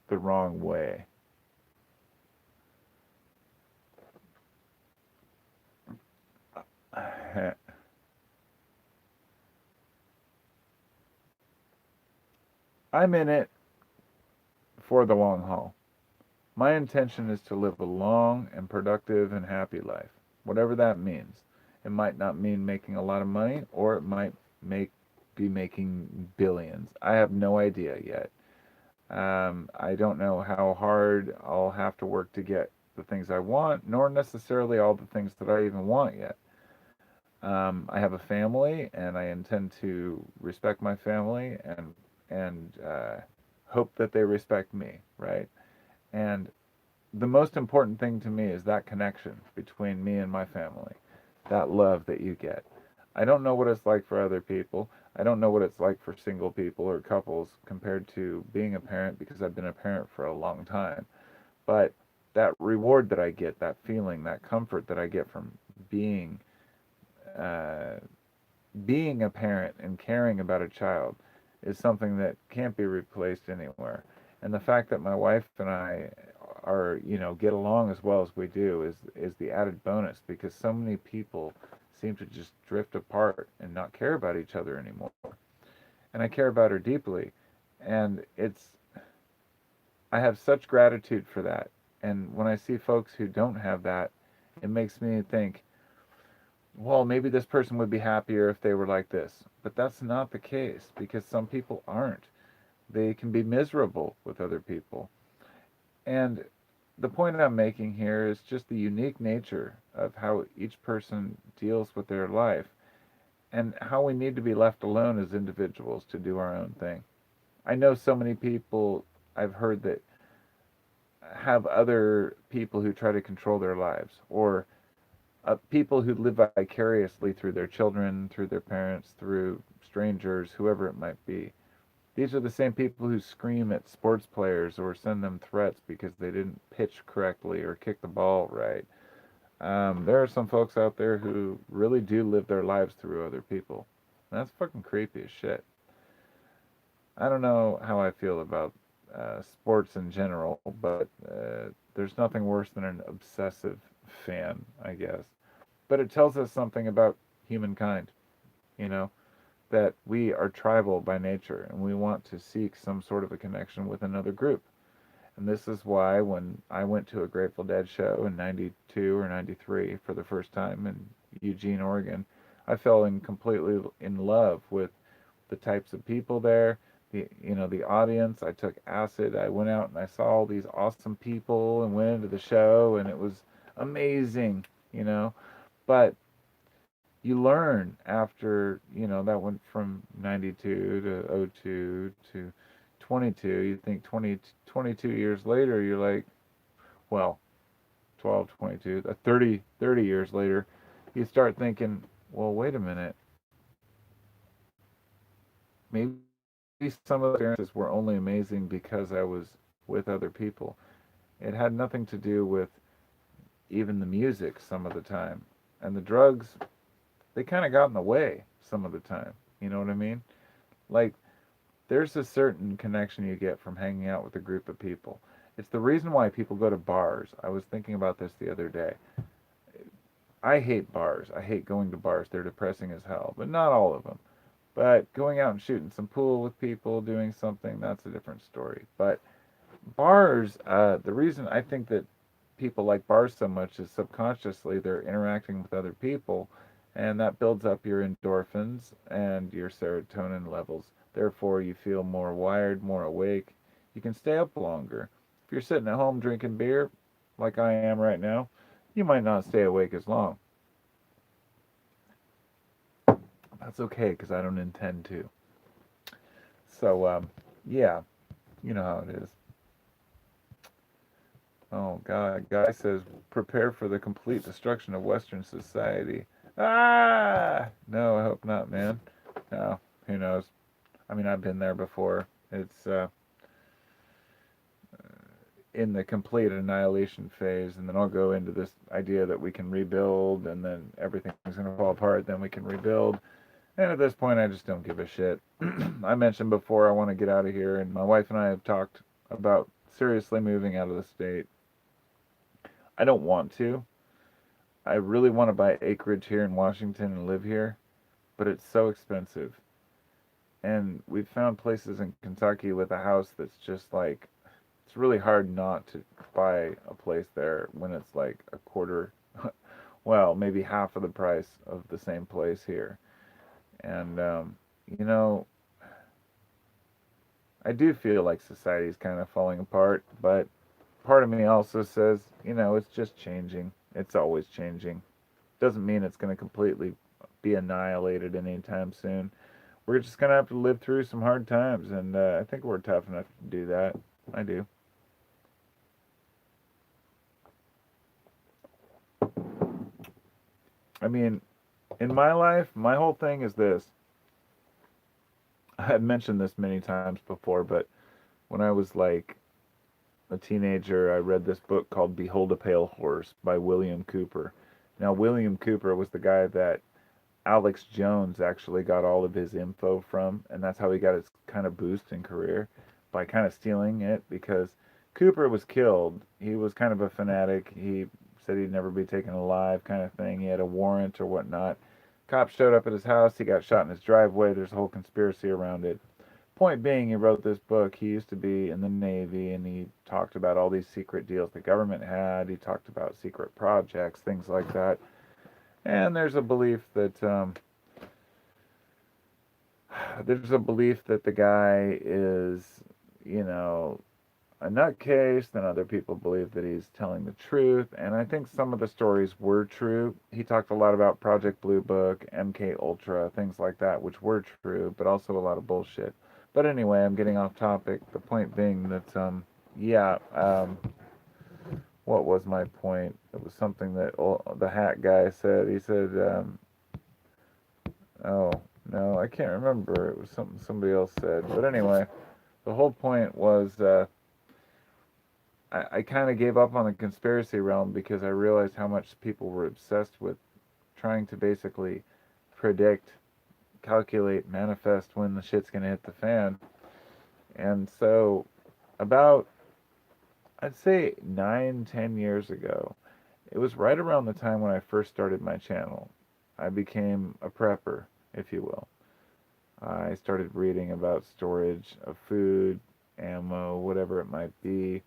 the wrong way. I'm in it for the long haul. My intention is to live a long and productive and happy life, whatever that means. It might not mean making a lot of money, or it might make be making billions. I have no idea yet. I don't know how hard I'll have to work to get the things I want, nor necessarily all the things that I even want yet. I have a family, and I intend to respect my family and hope that they respect me, right? And the most important thing to me is that connection between me and my family, that love that you get. I don't know what it's like for other people. I don't know what it's like for single people or couples compared to being a parent because I've been a parent for a long time. But that reward that I get, that feeling, that comfort that I get from being uh, being a parent and caring about a child is something that can't be replaced anywhere. And the fact that my wife and I are, get along as well as we do is the added bonus because so many people seem to just drift apart and not care about each other anymore. And I care about her deeply. And I have such gratitude for that. And when I see folks who don't have that, it makes me think, well, maybe this person would be happier if they were like this. But that's not the case because some people aren't. They can be miserable with other people. And the point I'm making here is just the unique nature of how each person deals with their life and how we need to be left alone as individuals to do our own thing. I know so many people I've heard that have other people who try to control their lives or people who live vicariously through their children, through their parents, through strangers, whoever it might be. These are the same people who scream at sports players or send them threats because they didn't pitch correctly or kick the ball right. There are some folks out there who really do live their lives through other people. That's fucking creepy as shit. I don't know how I feel about sports in general, but there's nothing worse than an obsessive fan, I guess. But it tells us something about humankind, you know, that we are tribal by nature and we want to seek some sort of a connection with another group. And this is why when I went to a Grateful Dead show in 92 or 93 for the first time in Eugene, Oregon, I fell in completely in love with the types of people there, the audience. I took acid. I went out and I saw all these awesome people and went into the show and it was amazing, you know. But you learn after, that went from 92 to '02 to 22. You think 22 years later, you're like, well, 12, 22, 30 years later, you start thinking, well, wait a minute. Maybe some of the experiences were only amazing because I was with other people. It had nothing to do with even the music some of the time. And the drugs, they kind of got in the way some of the time. You know what I mean? Like, there's a certain connection you get from hanging out with a group of people. It's the reason why people go to bars. I was thinking about this the other day. I hate bars. I hate going to bars. They're depressing as hell, but not all of them. But going out and shooting some pool with people, doing something, that's a different story. But bars, the reason I think that people like bars so much is subconsciously they're interacting with other people, and that builds up your endorphins and your serotonin levels. Therefore, you feel more wired, more awake. You can stay up longer. If you're sitting at home drinking beer, like I am right now, you might not stay awake as long. That's okay because I don't intend to. So, yeah, you know how it is. Oh God, Guy says, prepare for the complete destruction of Western society. Ah, no, I hope not, man. No, who knows? I mean, I've been there before. It's in the complete annihilation phase, and then I'll go into this idea that we can rebuild, and then everything's gonna fall apart. Then we can rebuild, and at this point, I just don't give a shit. I mentioned before I want to get out of here, and my wife and I have talked about seriously moving out of the state. I don't want to. I really want to buy acreage here in Washington and live here, but it's so expensive. And we've found places in Kentucky with a house that's just like, it's really hard not to buy a place there when it's like a quarter, well, maybe half of the price of the same place here. And, you know, I do feel like society's kind of falling apart, but part of me also says, it's just changing. It's always changing. Doesn't mean it's going to completely be annihilated anytime soon. We're just going to have to live through some hard times, and I think we're tough enough to do that. I do. I mean, in my life, my whole thing is this. I had mentioned this many times before, but when I was like a teenager, I read this book called Behold a Pale Horse by William Cooper. Now, William Cooper was the guy that Alex Jones actually got all of his info from, and that's how he got his kind of boost in career by kind of stealing it because Cooper was killed. He was kind of a fanatic. He said he'd never be taken alive, kind of thing. He had a warrant or whatnot. Cops showed up at his house. He got shot in his driveway. There's a whole conspiracy around it. Point being, he wrote this book. He used to be in the Navy, and he talked about all these secret deals the government had. He talked about secret projects, things like that. And there's a belief that the guy is, you know, a nutcase. Then other people believe that he's telling the truth. And I think some of the stories were true. He talked a lot about Project Blue Book, MK Ultra, things like that, which were true, but also a lot of bullshit. But anyway, I'm getting off topic. The point being that, yeah, what was my point? It was something that the hat guy said. He said, oh, no, I can't remember. It was something somebody else said. But anyway, the whole point was I kind of gave up on the conspiracy realm because I realized how much people were obsessed with trying to basically predict, calculate, manifest when the shit's going to hit the fan. And so, about, I'd say 9, 10 years ago, it was right around the time when I first started my channel. I became a prepper, if you will. I started reading about storage of food, ammo, whatever it might be,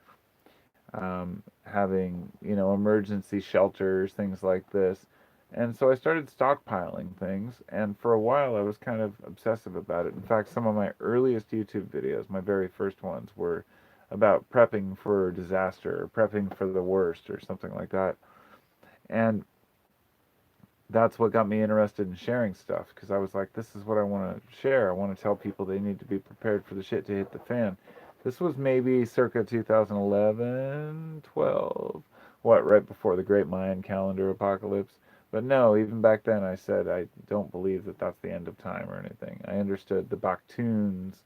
having, emergency shelters, things like this. And so I started stockpiling things, and for a while I was kind of obsessive about it. In fact, some of my earliest YouTube videos, my very first ones, were about prepping for disaster, or prepping for the worst, or something like that. And that's what got me interested in sharing stuff because I was like, this is what I want to share. I want to tell people they need to be prepared for the shit to hit the fan. This was maybe circa 2011, 12, what, right before the Great Mayan calendar apocalypse. But no, even back then I said I don't believe that that's the end of time or anything. I understood the Baktuns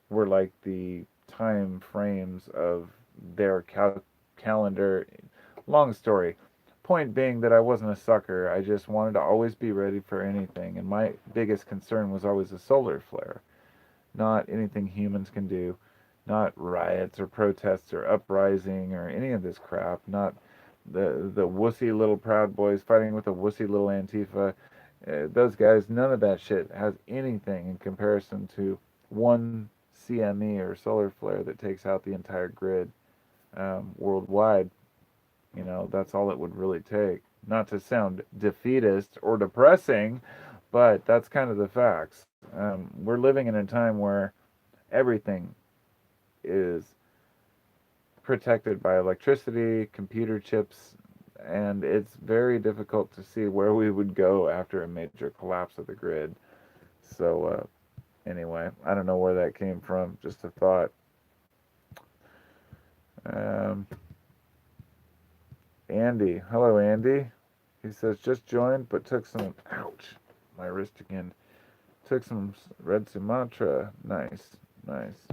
were like the time frames of their calendar. Long story. Point being that I wasn't a sucker. I just wanted to always be ready for anything. And my biggest concern was always a solar flare, not anything humans can do, not riots or protests or uprising or any of this crap, not the wussy little Proud Boys fighting with the wussy little Antifa. Those guys, none of that shit has anything in comparison to one CME or solar flare that takes out the entire grid worldwide. That's all it would really take. Not to sound defeatist or depressing, but that's kind of the facts. We're living in a time where everything is protected by electricity, computer chips, and it's very difficult to see where we would go after a major collapse of the grid. So, anyway, I don't know where that came from, just a thought. Um, Andy. Hello, Andy. He says, just joined, but took some, ouch, my wrist again. Took some red Sumatra. Nice, nice.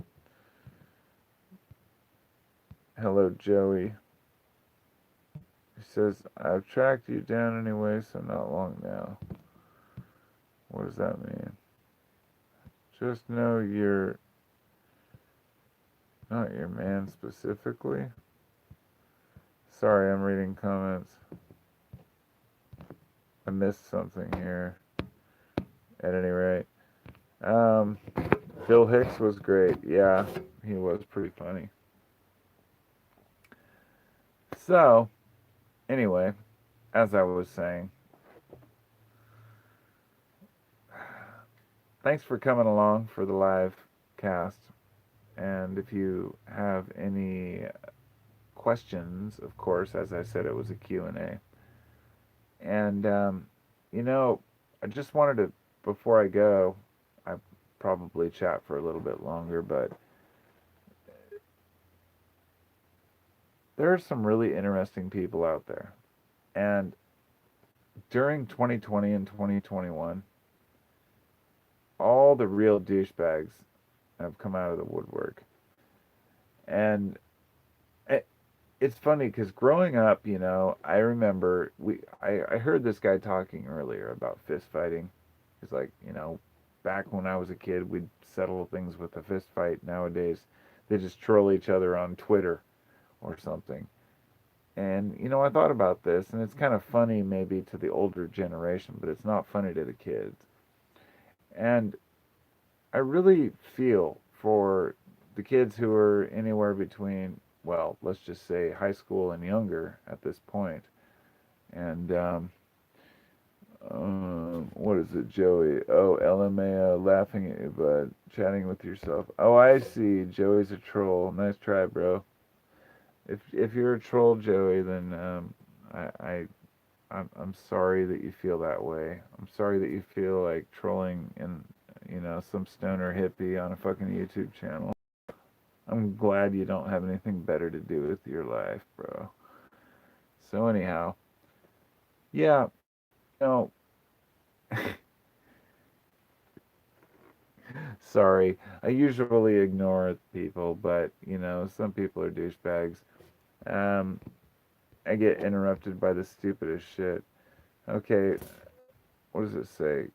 Hello, Joey. He says, I've tracked you down anyway, so not long now. What does that mean? Just know you're not your man specifically. Sorry, I'm reading comments. I missed something here. At any rate. Phil Hicks was great. Yeah, he was pretty funny. So, anyway, as I was saying, thanks for coming along for the live cast. And if you have any questions, of course, as I said, it was a Q and A. And, you know, I just wanted to, before I go, I probably chat for a little bit longer, but there are some really interesting people out there. And during 2020 and 2021, all the real douchebags have come out of the woodwork. And it, it's funny because growing up, I remember I heard this guy talking earlier about fist fighting. He's like, back when I was a kid, we'd settle things with a fist fight. Nowadays, they just troll each other on Twitter or something. And I thought about this, and it's kind of funny maybe to the older generation, but it's not funny to the kids. And I really feel for the kids who are anywhere between, well, let's just say high school and younger at this point. And what is it, Joey? Oh, LMAO, laughing at you, but chatting with yourself. Oh, I see. Joey's a troll. Nice try, bro. If you're a troll, Joey, then I'm sorry that you feel that way. I'm sorry that you feel like trolling in some stoner hippie on a fucking YouTube channel. I'm glad you don't have anything better to do with your life, bro. So anyhow, yeah, no, sorry. I usually ignore people, but some people are douchebags. Um, I get interrupted by the stupidest shit. Okay, what does it say?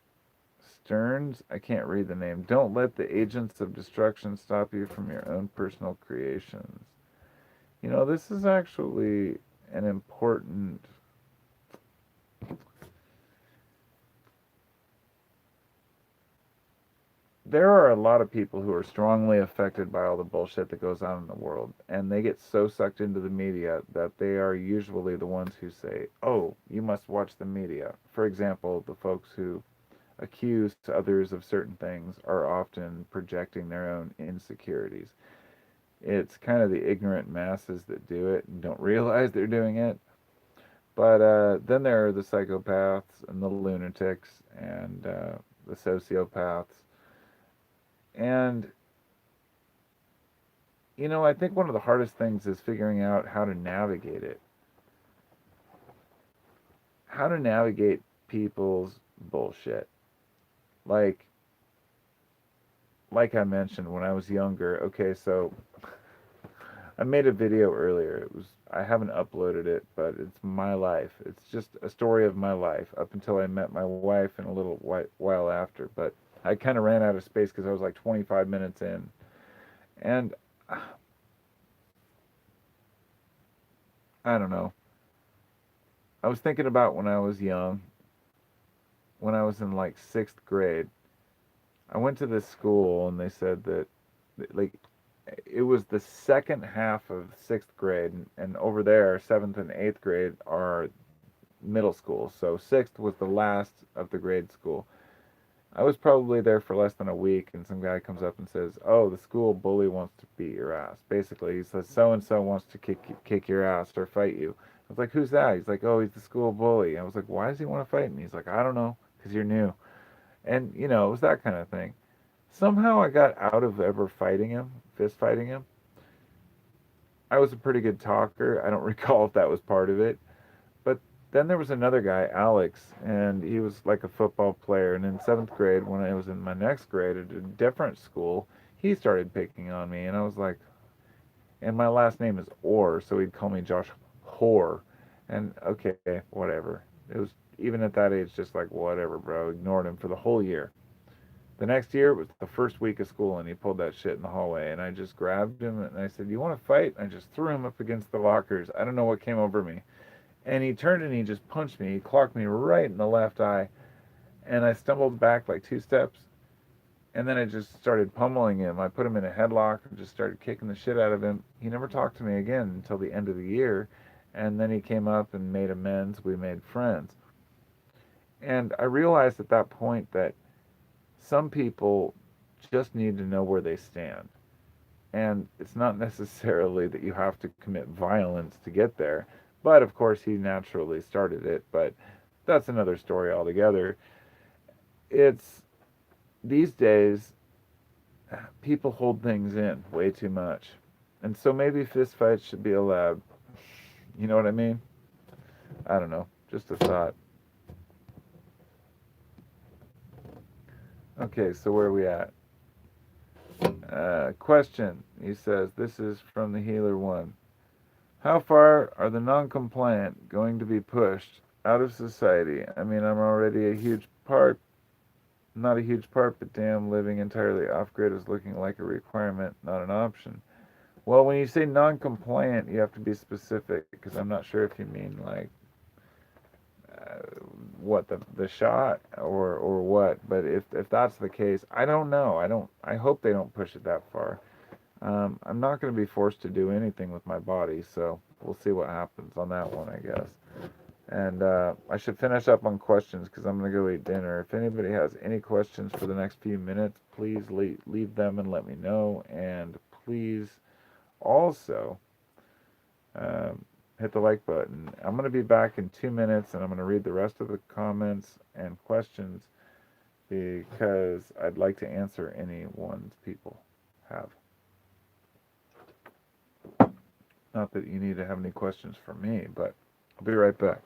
Stearns? I can't read the name. Don't let the agents of destruction stop you from your own personal creations. This is actually an important. There are a lot of people who are strongly affected by all the bullshit that goes on in the world, and they get so sucked into the media that they are usually the ones who say, "Oh, you must watch the media." For example, the folks who accuse others of certain things are often projecting their own insecurities. It's kind of the ignorant masses that do it and don't realize they're doing it. But then there are the psychopaths and the lunatics and the sociopaths. And, I think one of the hardest things is figuring out how to navigate it. How to navigate people's bullshit. Like, like I mentioned when I was younger, okay, so I made a video earlier. I haven't uploaded it, but it's my life. It's just a story of my life up until I met my wife and a little while after. But I kind of ran out of space because I was like 25 minutes in. And I don't know. I was thinking about when I was young, when I was in like sixth grade. I went to this school and they said that, like, it was the second half of sixth grade, and over there, seventh and eighth grade are middle school. So sixth was the last of the grade school. I was probably there for less than a week, and some guy comes up and says, "Oh, the school bully wants to beat your ass." Basically, he says, "So and so wants to kick your ass or fight you." I was like, "Who's that?" He's like, "Oh, he's the school bully." I was like, "Why does he want to fight me?" He's like, "I don't know, because you're new." And it was that kind of thing. Somehow I got out of ever fighting him, fist fighting him. I was a pretty good talker. I don't recall if that was part of it. But then there was another guy, Alex, and he was like a football player. And in seventh grade, when I was in my next grade at a different school, he started picking on me. And I was like, and my last name is Orr, so he'd call me Josh Whore. And okay, whatever. It was, even at that age, just like, whatever, bro. Ignored him for the whole year. The next year, it was the first week of school, and he pulled that shit in the hallway. And I just grabbed him and I said, "You want to fight?" And I just threw him up against the lockers. I don't know what came over me. And he turned and he just punched me. He clocked me right in the left eye. And I stumbled back like two steps. And then I just started pummeling him. I put him in a headlock and just started kicking the shit out of him. He never talked to me again until the end of the year. And then he came up and made amends. We made friends. And I realized at that point that some people just need to know where they stand. And it's not necessarily that you have to commit violence to get there. But of course, he naturally started it. But that's another story altogether. It's these days, people hold things in way too much. And so maybe fistfights should be allowed. You know what I mean? I don't know. Just a thought. Okay, so where are we at? Question. He says, this is from the Healer 1. How far are the non-compliant going to be pushed out of society? I mean, I'm already a huge part, not a huge part, but damn, living entirely off-grid is looking like a requirement, not an option. Well, when you say non-compliant, you have to be specific, because I'm not sure if you mean like uh, what the shot or what. But if that's the case, I don't know. I hope they don't push it that far. I'm not going to be forced to do anything with my body, so we'll see what happens on that one, I guess. And I should finish up on questions because I'm going to go eat dinner. If anybody has any questions for the next few minutes, please leave them and let me know. And please also hit the like button. I'm going to be back in 2 minutes and I'm going to read the rest of the comments and questions because I'd like to answer any ones people have. Not that you need to have any questions for me, but I'll be right back.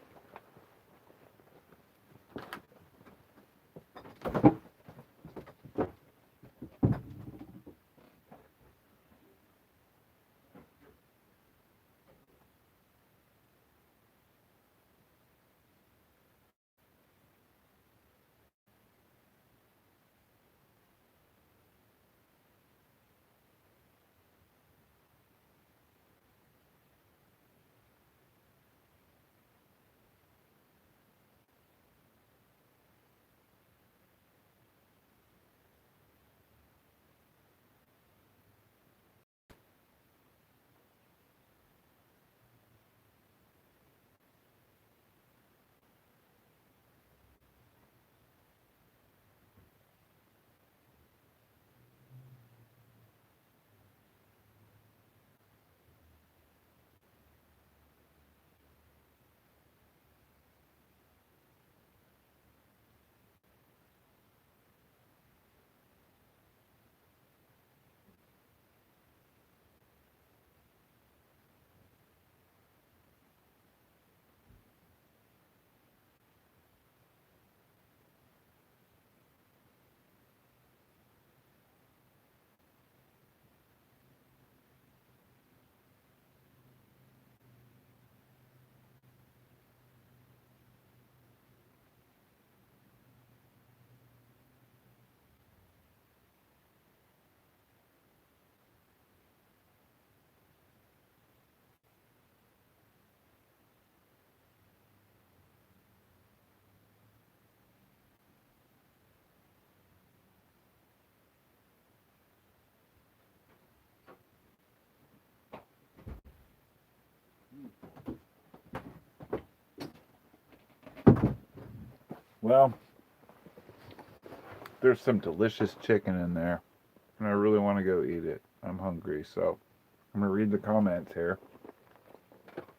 Well, there's some delicious chicken in there, and I really want to go eat it. I'm hungry, so I'm going to read the comments here.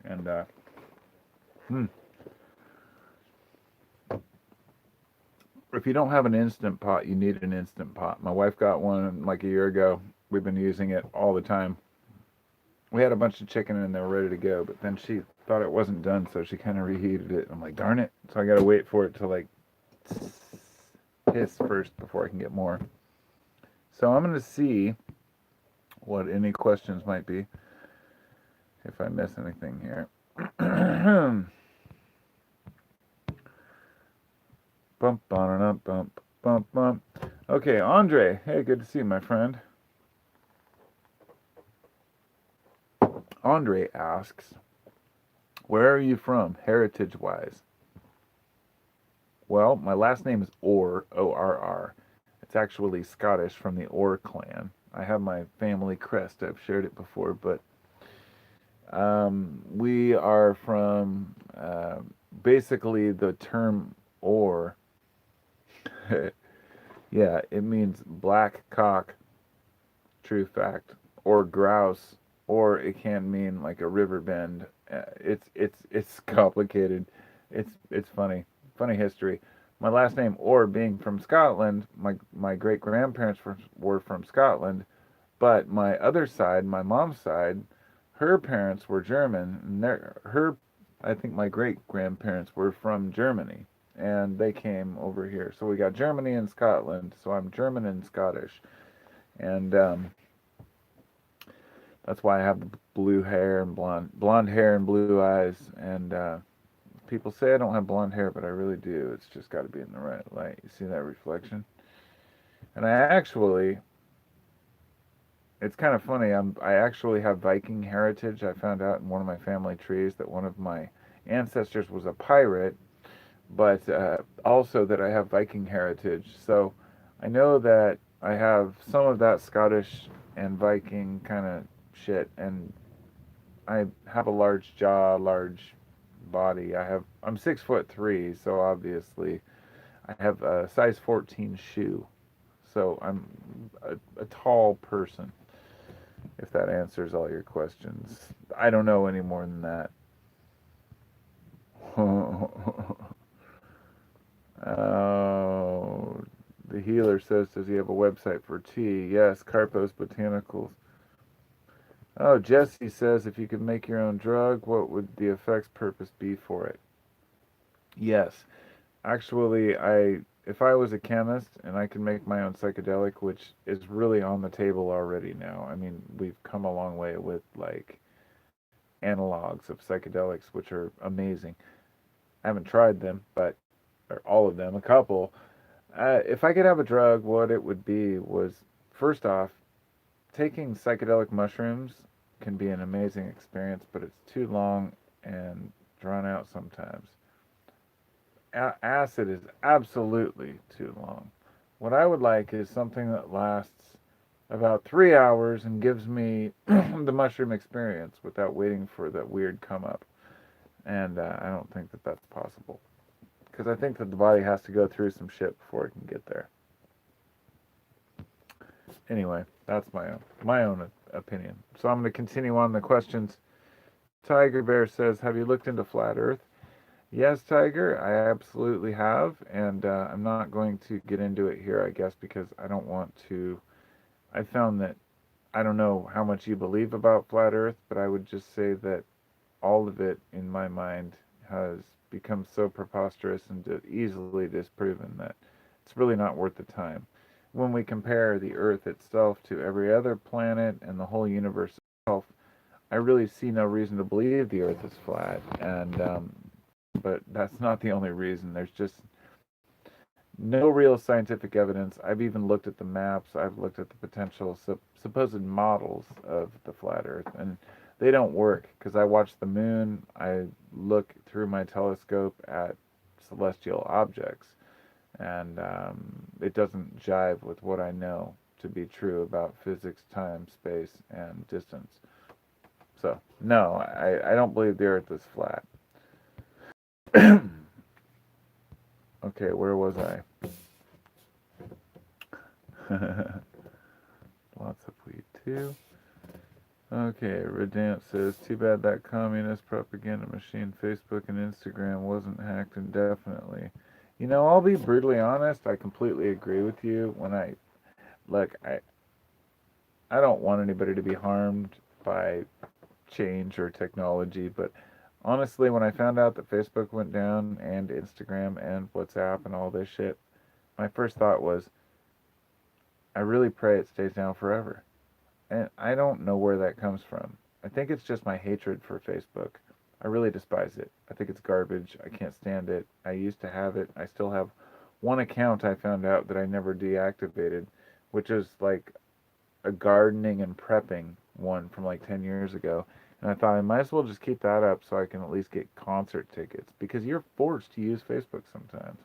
And, hmm. If you don't have an Instant Pot, you need an Instant Pot. My wife got one like a year ago. We've been using it all the time. We had a bunch of chicken and they were ready to go, but then she thought it wasn't done, so she kind of reheated it. I'm like, darn it. So I got to wait for it to like hiss first before I can get more. So I'm going to see what any questions might be if I miss anything here. Bump, bump, bump, bump, bump. Okay, Andre. Hey, good to see you, my friend. Andre asks, where are you from, heritage-wise? Well, my last name is Orr, O-R-R. It's actually Scottish from the Orr clan. I have my family crest. I've shared it before, but we are from basically the term Orr. Yeah, it means black cock, true fact, or grouse, or it can mean like a river bend. It's complicated. It's funny history. My last name or being from Scotland, my great grandparents were from Scotland, but my other side, my mom's side, her parents were German, and her I think my great grandparents were from Germany, and they came over here. So we got Germany and Scotland. So I'm German and Scottish, and that's why I have blue hair and blonde hair and blue eyes. And people say I don't have blonde hair, but I really do. It's just got to be in the right light. You see that reflection? And I actually, it's kind of funny. I actually have Viking heritage. I found out in one of my family trees that one of my ancestors was a pirate, but also that I have Viking heritage. So I know that I have some of that Scottish and Viking kind of shit, and I have a large jaw, large body. I'm 6'3", so obviously I have a size 14 shoe. So I'm a tall person. If that answers all your questions, I don't know any more than that. Oh, the healer says, does he have a website for tea? Yes, Carpos Botanicals. Oh, Jesse says, if you could make your own drug, what would the effects purpose be for it? Yes, actually, if I was a chemist and I could make my own psychedelic, which is really on the table already now. I mean, we've come a long way with like analogs of psychedelics, which are amazing. I haven't tried them, but or all of them, a couple. If I could have a drug, what it would be was first off, taking psychedelic mushrooms can be an amazing experience, but it's too long and drawn out sometimes. Acid is absolutely too long. What I would like is something that lasts about 3 hours and gives me the mushroom experience without waiting for that weird come up. And I don't think that that's possible because I think that the body has to go through some shit before it can get there. Anyway, that's my own opinion. So I'm going to continue on the questions. Tiger Bear says, "Have you looked into flat Earth?" Yes, Tiger, I absolutely have, and I'm not going to get into it here, I guess, because I don't want to. I found that I don't know how much you believe about flat Earth, but I would just say that all of it, in my mind, has become so preposterous and easily disproven that it's really not worth the time. When we compare the Earth itself to every other planet and the whole universe itself, I really see no reason to believe the Earth is flat. And but that's not the only reason. There's just no real scientific evidence. I've even looked at the maps. I've looked at the potential supposed models of the flat Earth, and they don't work because I watch the moon. I look through my telescope at celestial objects, and it doesn't jive with what I know to be true about physics, time, space, and distance. So, no, I don't believe the Earth is flat. Okay, where was I? Lots of weed too. Okay, Redant says, too bad that communist propaganda machine, Facebook and Instagram, wasn't hacked indefinitely. You know, I'll be brutally honest, I completely agree with you. Look, I don't want anybody to be harmed by change or technology, but honestly, when I found out that Facebook went down and Instagram and WhatsApp and all this shit, my first thought was, I really pray it stays down forever. And I don't know where that comes from. I think it's just my hatred for Facebook. I really despise it. I think it's garbage. I can't stand it. I used to have it. I still have one account I found out that I never deactivated, which is like a gardening and prepping one from like 10 years ago. And I thought I might as well just keep that up so I can at least get concert tickets because you're forced to use Facebook sometimes.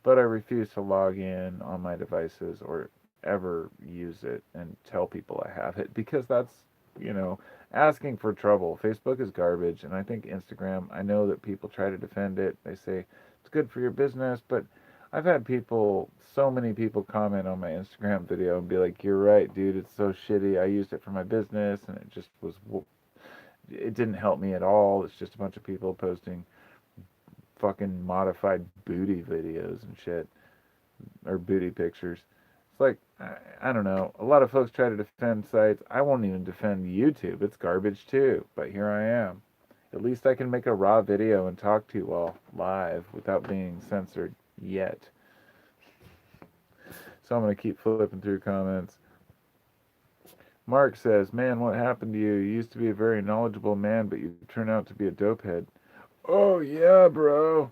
But I refuse to log in on my devices or ever use it and tell people I have it because that's, you know, asking for trouble. Facebook is garbage, and I think Instagram, I know that people try to defend it. They say it's good for your business, but I've had people, so many people comment on my Instagram video and be like, "You're right, dude. It's so shitty. I used it for my business, and it just was. It didn't help me at all. It's just a bunch of people posting fucking modified booty videos and shit, or booty pictures. It's like, I don't know. A lot of folks try to defend sites. I won't even defend YouTube. It's garbage too. But here I am. At least I can make a raw video and talk to you all live without being censored yet. So I'm going to keep flipping through comments. Mark says, "Man, what happened to you? You used to be a very knowledgeable man, but you turned out to be a dopehead." Oh, yeah, bro.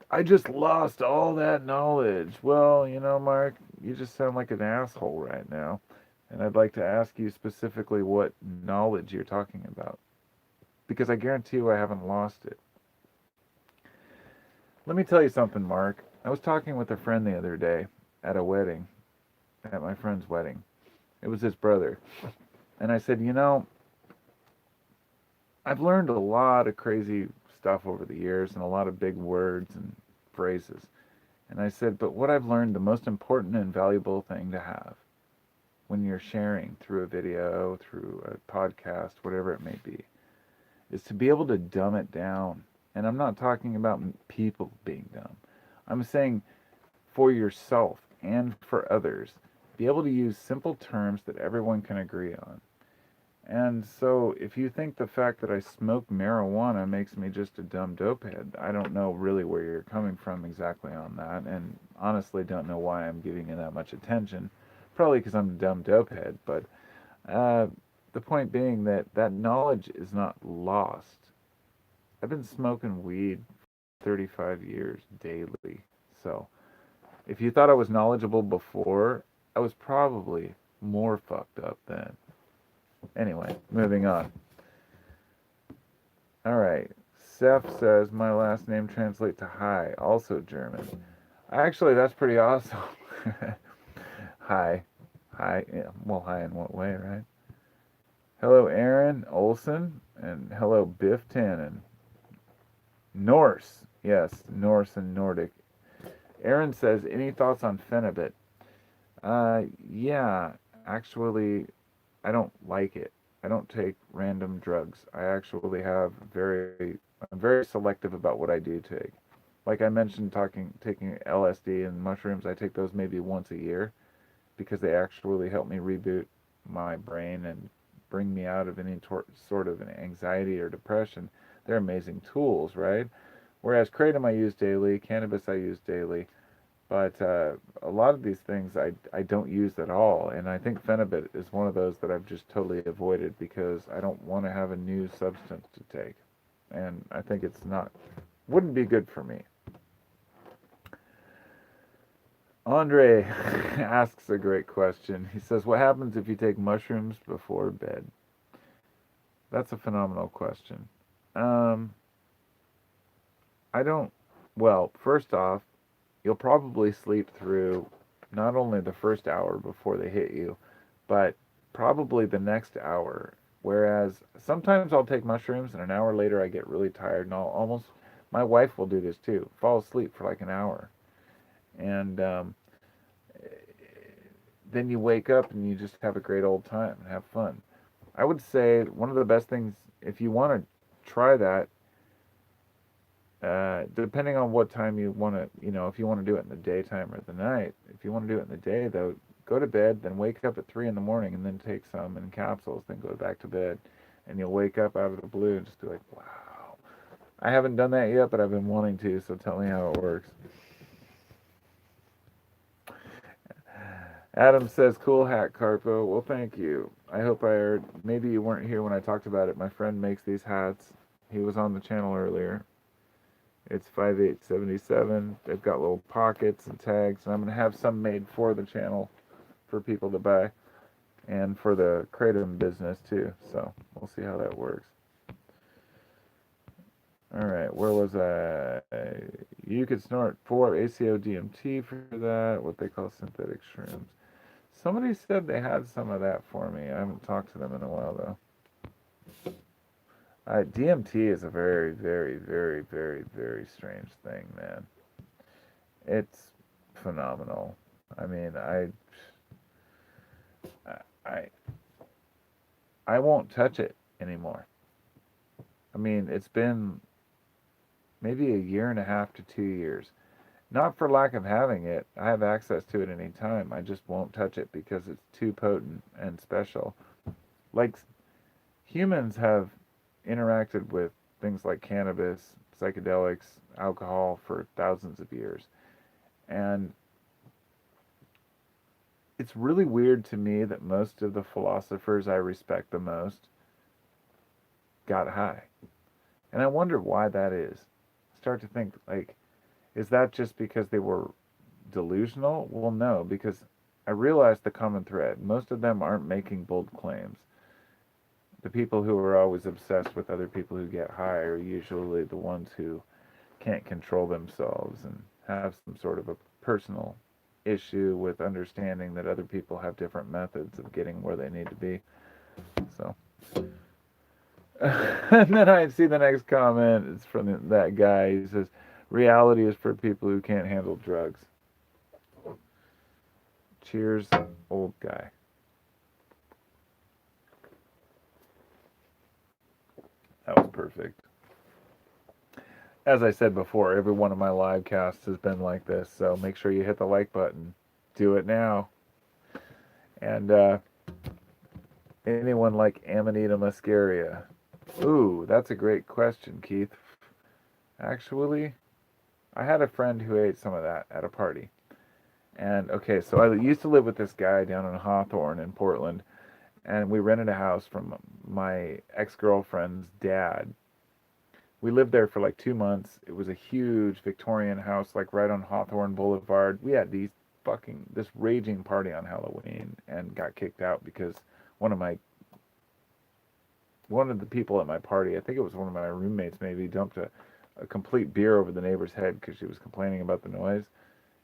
I just lost all that knowledge. Well, Mark, you just sound like an asshole right now. And I'd like to ask you specifically what knowledge you're talking about. Because I guarantee you I haven't lost it. Let me tell you something, Mark. I was talking with a friend the other day at a wedding, at my friend's wedding. It was his brother. And I said, I've learned a lot of crazy stuff over the years and a lot of big words and phrases. And I said, but what I've learned, the most important and valuable thing to have when you're sharing through a video, through a podcast, whatever it may be, is to be able to dumb it down. And I'm not talking about people being dumb. I'm saying for yourself and for others, be able to use simple terms that everyone can agree on. And so if you think the fact that I smoke marijuana makes me just a dumb dopehead, I don't know really where you're coming from exactly on that, and honestly don't know why I'm giving you that much attention. Probably because I'm a dumb dopehead, but uh, the point being that that knowledge is not lost. I've been smoking weed for 35 years daily, so if you thought I was knowledgeable before, I was probably more fucked up then. Anyway, moving on. All right. Seth says my last name translates to hi, also German. Actually, that's pretty awesome. Hi. Hi. Yeah, well, hi in what way, right? Hello, Aaron Olson, and hello, Biff Tannen. Norse. Yes, Norse and Nordic. Aaron says, any thoughts on Phenibut? Yeah, actually, I don't like it. I don't take random drugs. I actually I'm very selective about what I do take. Like I mentioned, taking LSD and mushrooms, I take those maybe once a year because they actually help me reboot my brain and bring me out of any sort of an anxiety or depression. They're amazing tools, right? Whereas kratom I use daily, cannabis I use daily, but a lot of these things I don't use at all. And I think Phenibut is one of those that I've just totally avoided because I don't want to have a new substance to take. And I think wouldn't be good for me. Andre asks a great question. He says, what happens if you take mushrooms before bed? That's a phenomenal question. Um, I don't, well, first off, you'll probably sleep through not only the first hour before they hit you, but probably the next hour. Whereas sometimes I'll take mushrooms and an hour later I get really tired and my wife will do this too, fall asleep for like an hour. And then you wake up and you just have a great old time and have fun. I would say one of the best things, if you want to try that, depending on what time you want to, if you want to do it in the daytime or the night, if you want to do it in the day, though, go to bed, then wake up at 3 in the morning and then take some in capsules, then go back to bed. And you'll wake up out of the blue and just be like, wow. I haven't done that yet, but I've been wanting to, so tell me how it works. Adam says, cool hat, Carpo. Well, thank you. I hope I heard. Maybe you weren't here when I talked about it. My friend makes these hats. He was on the channel earlier. It's 5877. They've got little pockets and tags, and I'm going to have some made for the channel for people to buy and for the kratom business too. So we'll see how that works. All right, where was I? You could snort 4 ACO DMT for that, what they call synthetic shrooms. Somebody said they had some of that for me. I haven't talked to them in a while though. DMT is a very, very, very, very, very strange thing, man. It's phenomenal. I mean, I I won't touch it anymore. I mean, it's been maybe a year and a half to 2 years. Not for lack of having it. I have access to it any time. I just won't touch it because it's too potent and special. Like humans have interacted with things like cannabis, psychedelics, alcohol for thousands of years. And it's really weird to me that most of the philosophers I respect the most got high. And I wonder why that is. Start to think, like, is that just because they were delusional? Well, no, because I realized the common thread. Most of them aren't making bold claims. The people who are always obsessed with other people who get high are usually the ones who can't control themselves and have some sort of a personal issue with understanding that other people have different methods of getting where they need to be. So, and then I see the next comment. It's from that guy. He says, "Reality is for people who can't handle drugs." Cheers, old guy. That was perfect. As I said before, every one of my live casts has been like this, so make sure you hit the like button. Do it now. And anyone like Amanita muscaria? Ooh, that's a great question, Keith. Actually, I had a friend who ate some of that at a party. And okay, so I used to live with this guy down in Hawthorne in Portland, and we rented a house from my ex-girlfriend's dad. We lived there for like 2 months. It was a huge Victorian house, like right on Hawthorne Boulevard. We had this raging party on Halloween and got kicked out because one of my one of the people at my party, I think it was one of my roommates maybe, dumped a complete beer over the neighbor's head because she was complaining about the noise.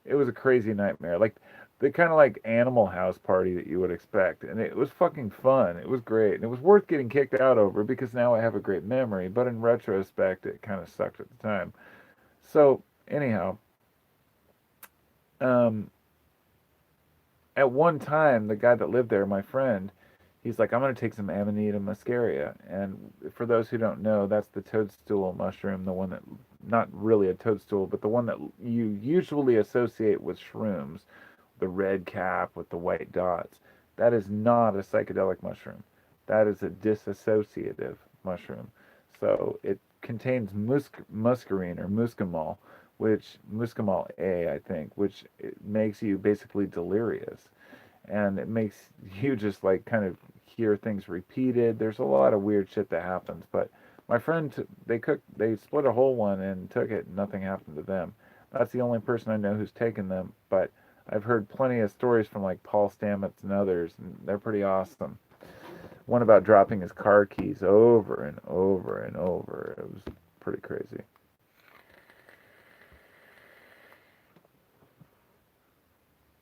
It was a crazy nightmare. Like the kind of like Animal House party that you would expect. And it was fucking fun. It was great. And it was worth getting kicked out over because now I have a great memory. But in retrospect, it kind of sucked at the time. So, anyhow, um, at one time, the guy that lived there, my friend, he's like, I'm going to take some Amanita muscaria. And for those who don't know, that's the toadstool mushroom, the one that, not really a toadstool, but the one that you usually associate with shrooms, the red cap with the white dots. That is not a psychedelic mushroom. That is a dissociative mushroom. So it contains muscarine or muscimol, which muscimol A, I think, which it makes you basically delirious, and it makes you just like kind of hear things repeated. There's a lot of weird shit that happens, but my friend, they split a whole one and took it, and nothing happened to them. That's the only person I know who's taken them, but I've heard plenty of stories from like Paul Stamets and others, and they're pretty awesome. One about dropping his car keys over and over and over. It was pretty crazy.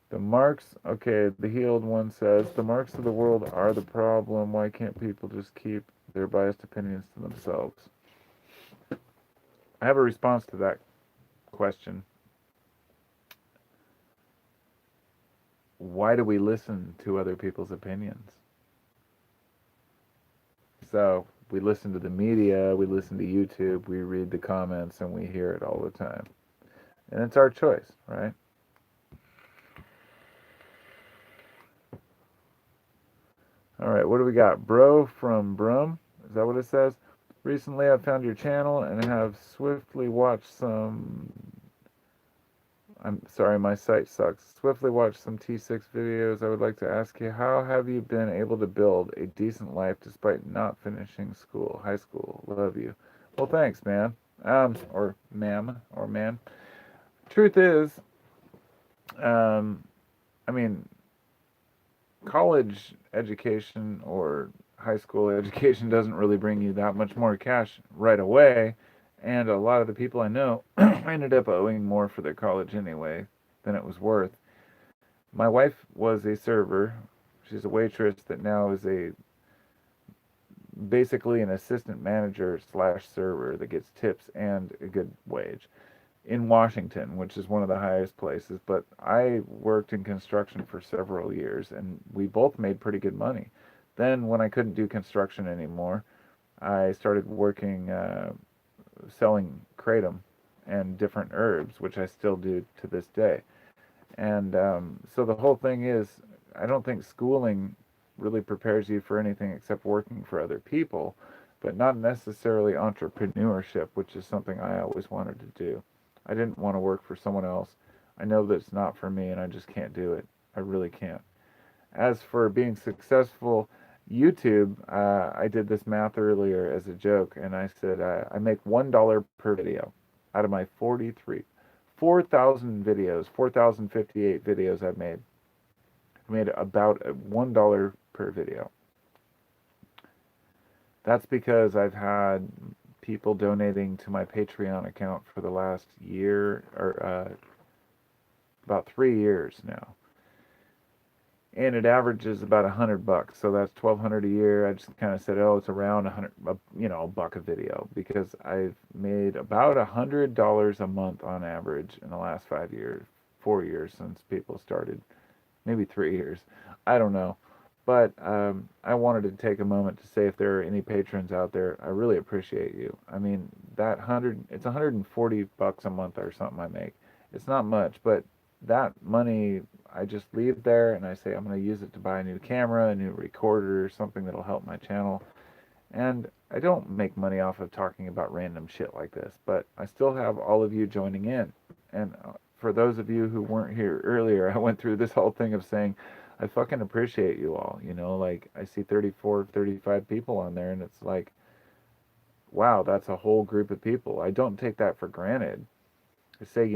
The marks, okay, the healed one says, the marks of the world are the problem. Why can't people just keep their biased opinions to themselves? I have a response to that question. Why do we listen to other people's opinions? So we listen to the media, we listen to YouTube, we read the comments, and we hear it all the time. And it's our choice, right? All right, what do we got? Bro from Brum? Is that what it says? Recently, I found your channel and have swiftly watched some. I'm sorry, my site sucks. Swiftly watched some T6 videos. I would like to ask you, how have you been able to build a decent life despite not finishing high school? Love you. Well, thanks, man. Or ma'am, or man. Truth is, um, I mean, college education or high school education doesn't really bring you that much more cash right away. And a lot of the people I know ended up owing more for their college anyway than it was worth. My wife was a server. She's a waitress that now is a basically an assistant manager slash server that gets tips and a good wage. in Washington, which is one of the highest places. But I worked in construction for several years, and we both made pretty good money. Then, when I couldn't do construction anymore, I started working selling kratom and different herbs, which I still do to this day. And so the whole thing is, I don't think schooling really prepares you for anything except working for other people, but not necessarily entrepreneurship, which is something I always wanted to do. I didn't want to work for someone else. I know that it's not for me, and I just can't do it. I really can't. As for being successful, YouTube, I did this math earlier as a joke, and I said I make $1 per video out of my 4,000 videos, 4,058 videos I've made. I made about $1 per video. That's because I've had people donating to my Patreon account for the last year, or about 3 years now, and it averages about $100. So that's 1,200 a year. I just kind of said, oh, it's around 100, a buck a video, because I've made about $100 a month on average in the last 5 years, 4 years since people started, maybe 3 years. I don't know. But I wanted to take a moment to say, if there are any patrons out there, I really appreciate you. I mean, it's $140 a month or something I make. It's not much, but that money I just leave there, and I say I'm going to use it to buy a new camera, a new recorder, something that'll help my channel. And I don't make money off of talking about random shit like this, but I still have all of you joining in. And for those of you who weren't here earlier, I went through this whole thing of saying, I fucking appreciate you all. Like, I see 34, 35 people on there, and it's like, wow, that's a whole group of people. I don't take that for granted. I say,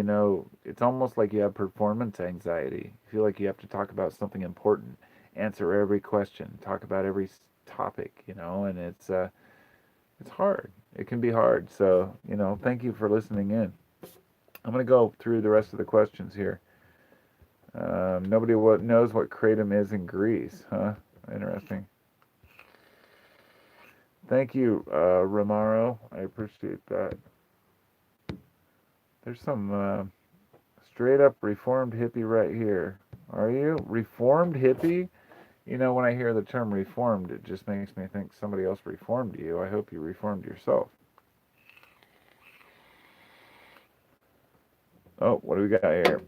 it's almost like you have performance anxiety. You feel like you have to talk about something important, answer every question, talk about every topic, and it's hard. It can be hard. So, thank you for listening in. I'm going to go through the rest of the questions here. Nobody knows what kratom is in Greece, huh? Interesting. Thank you, Romaro. I appreciate that. There's some straight up reformed hippie right here. Are you? Reformed hippie? When I hear the term reformed, it just makes me think somebody else reformed you. I hope you reformed yourself. Oh, what do we got here?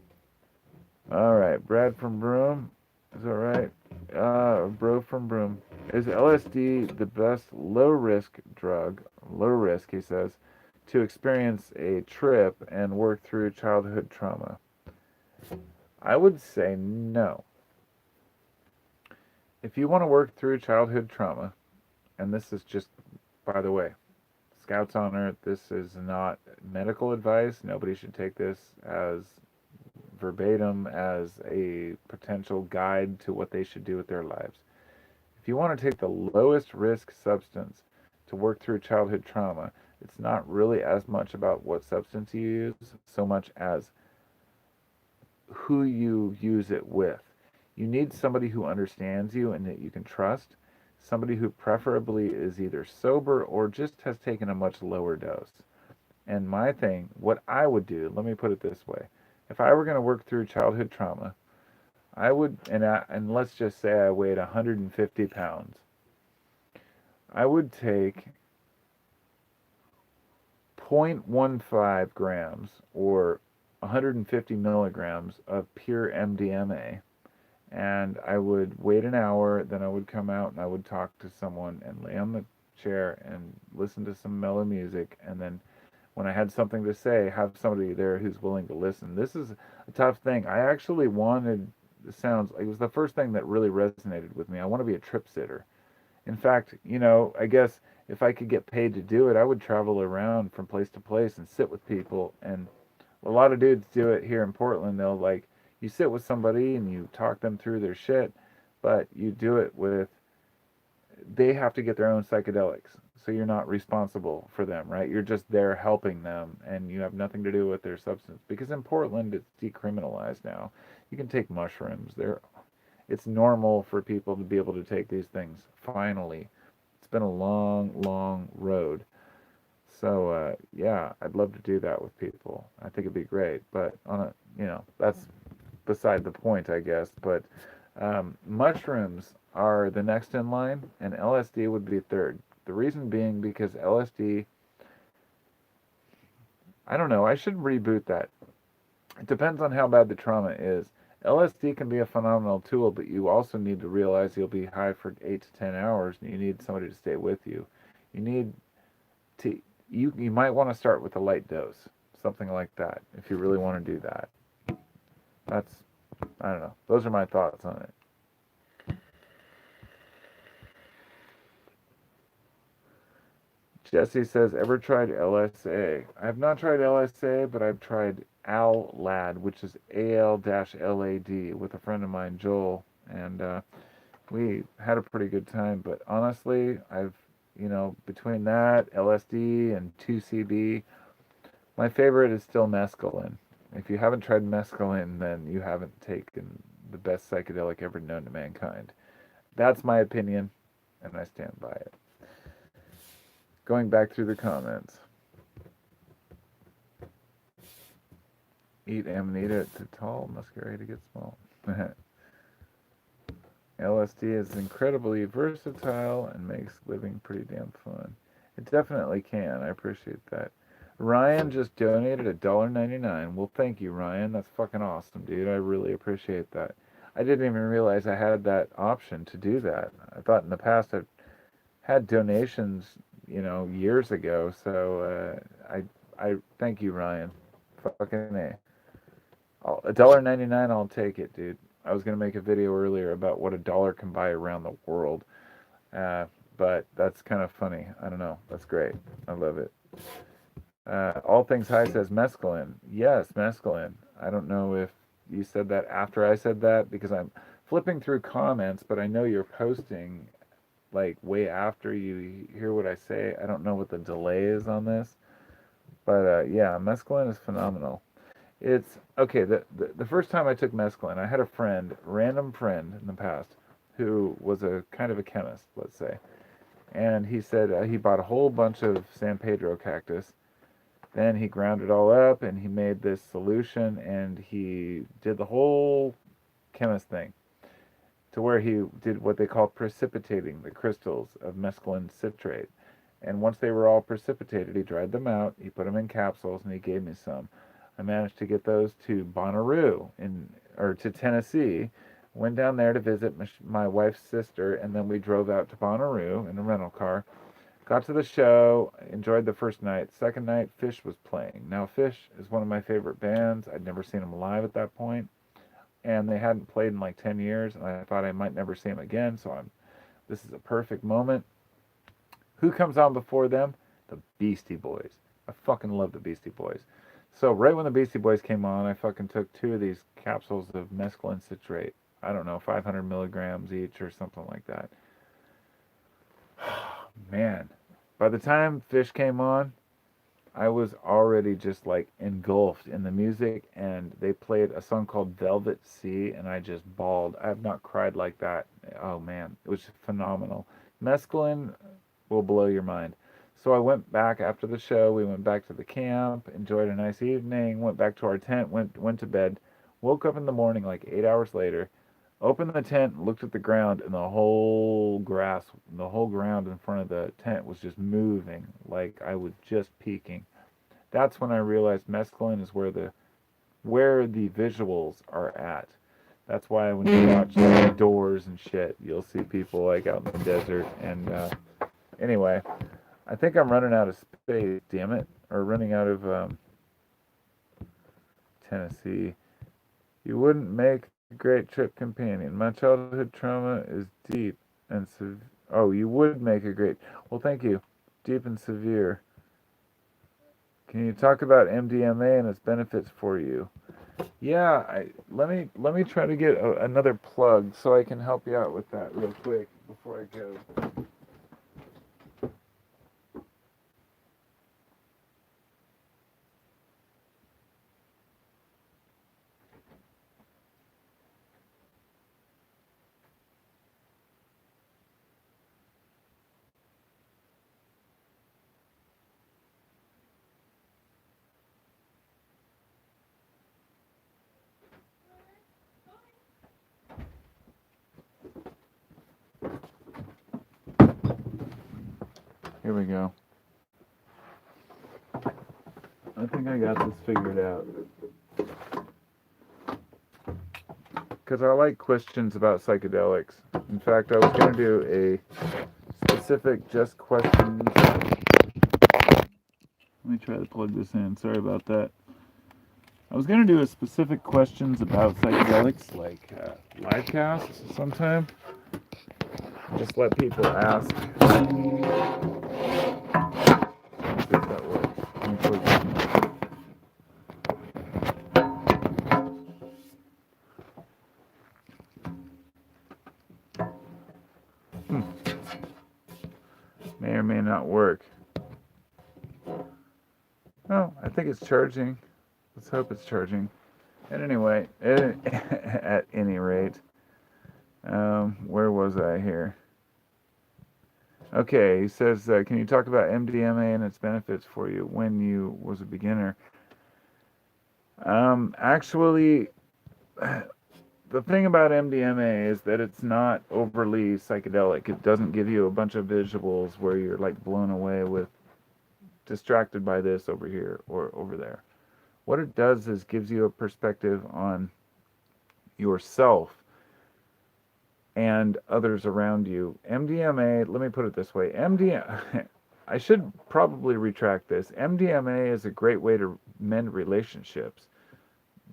All right, Brad from Broome. Is that right? Bro from Broome. Is LSD the best low risk drug? Low risk, he says, to experience a trip and work through childhood trauma. I would say no. If you want to work through childhood trauma, and this is just, by the way, Scouts Honor, this is not medical advice. Nobody should take this as verbatim as a potential guide to what they should do with their lives. If you want to take the lowest risk substance to work through childhood trauma, it's not really as much about what substance you use, so much as who you use it with. You need somebody who understands you and that you can trust, somebody who preferably is either sober or just has taken a much lower dose. And my thing, what I would do, let me put it this way. If I were going to work through childhood trauma, I would, and let's just say I weighed 150 pounds. I would take 0.15 grams or 150 milligrams of pure MDMA, and I would wait an hour, then I would come out and I would talk to someone and lay on the chair and listen to some mellow music, and then when I had something to say, have somebody there who's willing to listen. This is a tough thing. I actually wanted, it was the first thing that really resonated with me. I want to be a trip sitter. In fact, I guess if I could get paid to do it, I would travel around from place to place and sit with people. And a lot of dudes do it here in Portland. They'll you sit with somebody and you talk them through their shit, but you do it with, they have to get their own psychedelics. So you're not responsible for them, right? You're just there helping them, and you have nothing to do with their substance. Because in Portland, it's decriminalized now. You can take mushrooms. It's normal for people to be able to take these things. Finally, it's been a long, long road. So yeah, I'd love to do that with people. I think it'd be great. But on a, that's beside the point, I guess. But mushrooms are the next in line, and LSD would be third. The reason being because LSD, I don't know, I should reboot that. It depends on how bad the trauma is. LSD can be a phenomenal tool, but you also need to realize you'll be high for 8 to 10 hours, and you need somebody to stay with you. You need to, you might want to start with a light dose, something like that, if you really want to do that. That's, I don't know. Those are my thoughts on it. Jesse says, ever tried LSA? I have not tried LSA, but I've tried ALLAD, which is AL-LAD, with a friend of mine, Joel, and we had a pretty good time. But honestly, between that, LSD, and 2CB, my favorite is still mescaline. If you haven't tried mescaline, then you haven't taken the best psychedelic ever known to mankind. That's my opinion, and I stand by it. Going back through the comments. Eat amanita to tall, muscarade to get small. LSD is incredibly versatile and makes living pretty damn fun. It definitely can. I appreciate that. Ryan just donated $1.99. Well, thank you, Ryan. That's fucking awesome, dude. I really appreciate that. I didn't even realize I had that option to do that. I thought in the past I've had donations, years ago. So I thank you, Ryan. Fucking a. $1.99. I'll take it, dude. I was gonna make a video earlier about what a dollar can buy around the world, uh, but that's kind of funny. I don't know. That's great. I love it. All Things High says mescaline. Yes, mescaline. I don't know if you said that after I said that because I'm flipping through comments, but I know you're posting like way after you hear what I say. I don't know what the delay is on this, but yeah, mescaline is phenomenal. It's okay. The first time I took mescaline, I had a friend, random friend in the past, who was a kind of a chemist, let's say, and he said he bought a whole bunch of San Pedro cactus. Then he ground it all up and he made this solution and he did the whole chemist thing to where he did what they call precipitating the crystals of mescaline citrate. And once they were all precipitated, he dried them out, he put them in capsules, and he gave me some. I managed to get those to Bonnaroo or to Tennessee. Went down there to visit my wife's sister, and then we drove out to Bonnaroo in a rental car. Got to the show, enjoyed the first night. Second night, Fish was playing. Now, Fish is one of my favorite bands. I'd never seen them live at that point, and they hadn't played in like 10 years, and I thought I might never see them again, so this is a perfect moment. Who comes on before them? The Beastie Boys. I fucking love the Beastie Boys. So right when the Beastie Boys came on, I fucking took 2 of these capsules of mescaline citrate. I don't know, 500 milligrams each or something like that. Man, by the time Fish came on, I was already just like engulfed in the music, and they played a song called Velvet Sea, and I just bawled. I have not cried like that. Oh man, it was phenomenal. Mescaline will blow your mind. So I went back after the show. We went back to the camp, enjoyed a nice evening, went back to our tent, went to bed, woke up in the morning like 8 hours later, opened the tent, looked at the ground, and the whole ground in front of the tent was just moving like I was just peeking. That's when I realized mescaline is where the visuals are at. That's why when you watch like Doors and shit, you'll see people like out in the desert. And anyway, I think I'm running out of space. Damn it, or running out of Tennessee. You wouldn't make a great trip companion. My childhood trauma is deep and severe. Oh, you would make a great. Well, thank you. Deep and severe. Can you talk about MDMA and its benefits for you? Yeah, let me try to get another plug so I can help you out with that real quick before I go. Here we go. I think I got this figured out. Because I like questions about psychedelics. In fact, I was going to do a specific just questions. Let me try to plug this in. Sorry about that. I was going to do a specific questions about psychedelics, like live casts sometime. Just let people ask. Let's see if that works. Let me plug this in. May or may not work. Oh, I think it's charging. Let's hope it's charging. And anyway, at any rate, where was I here? Okay, he says, can you talk about MDMA and its benefits for you when you was a beginner? Actually, the thing about MDMA is that it's not overly psychedelic. It doesn't give you a bunch of visuals where you're like blown away with, distracted by this over here or over there. What it does is gives you a perspective on yourself and others around you. MDMA, let me put it this way. I should probably retract this. MDMA is a great way to mend relationships,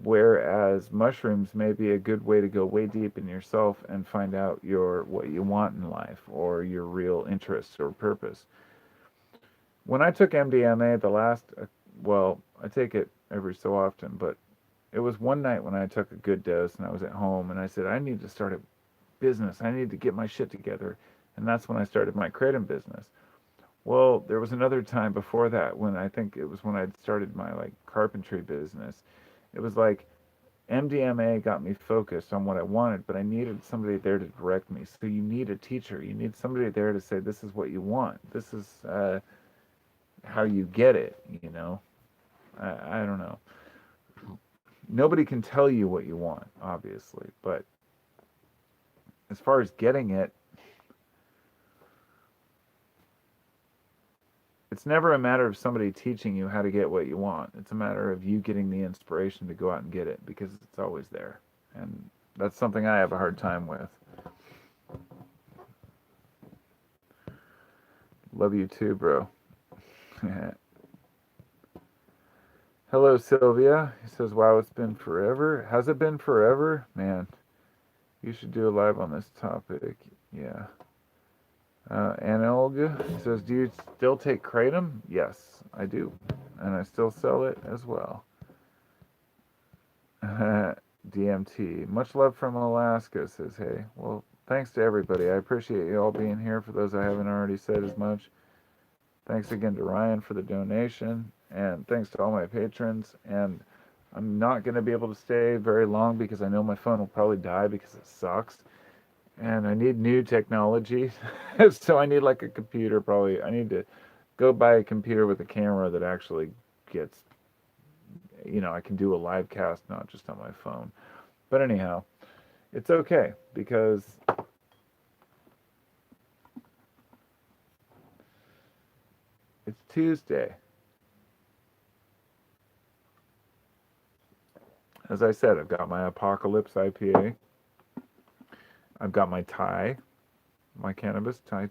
whereas mushrooms may be a good way to go way deep in yourself and find out what you want in life or your real interests or purpose. When I took MDMA, I take it every so often, but it was one night when I took a good dose and I was at home and I said, I need to start a business. I need to get my shit together. And that's when I started my kratom business. Well, there was another time before that when I think it was when I'd started my like carpentry business. It was like MDMA got me focused on what I wanted, but I needed somebody there to direct me. So you need a teacher. You need somebody there to say, this is what you want. This is how you get it, you know? I don't know. Nobody can tell you what you want, obviously, but as far as getting it, it's never a matter of somebody teaching you how to get what you want. It's a matter of you getting the inspiration to go out and get it, because it's always there. And that's something I have a hard time with. Love you too, bro. Hello, Sylvia. He says, wow, it's been forever. Has it been forever? Man, you should do a live on this topic. Yeah. And Olga says, do you still take kratom? Yes, I do. And I still sell it as well. DMT. Much love from Alaska, says, hey. Well, thanks to everybody. I appreciate you all being here. For those I haven't already said as much. Thanks again to Ryan for the donation. And thanks to all my patrons. And I'm not going to be able to stay very long because I know my phone will probably die because it sucks. And I need new technology. So I need like a computer probably. I need to go buy a computer with a camera that actually gets, I can do a live cast, not just on my phone. But anyhow, it's okay because it's Tuesday. As I said, I've got my Apocalypse IPA. I've got my Thai cannabis, Thai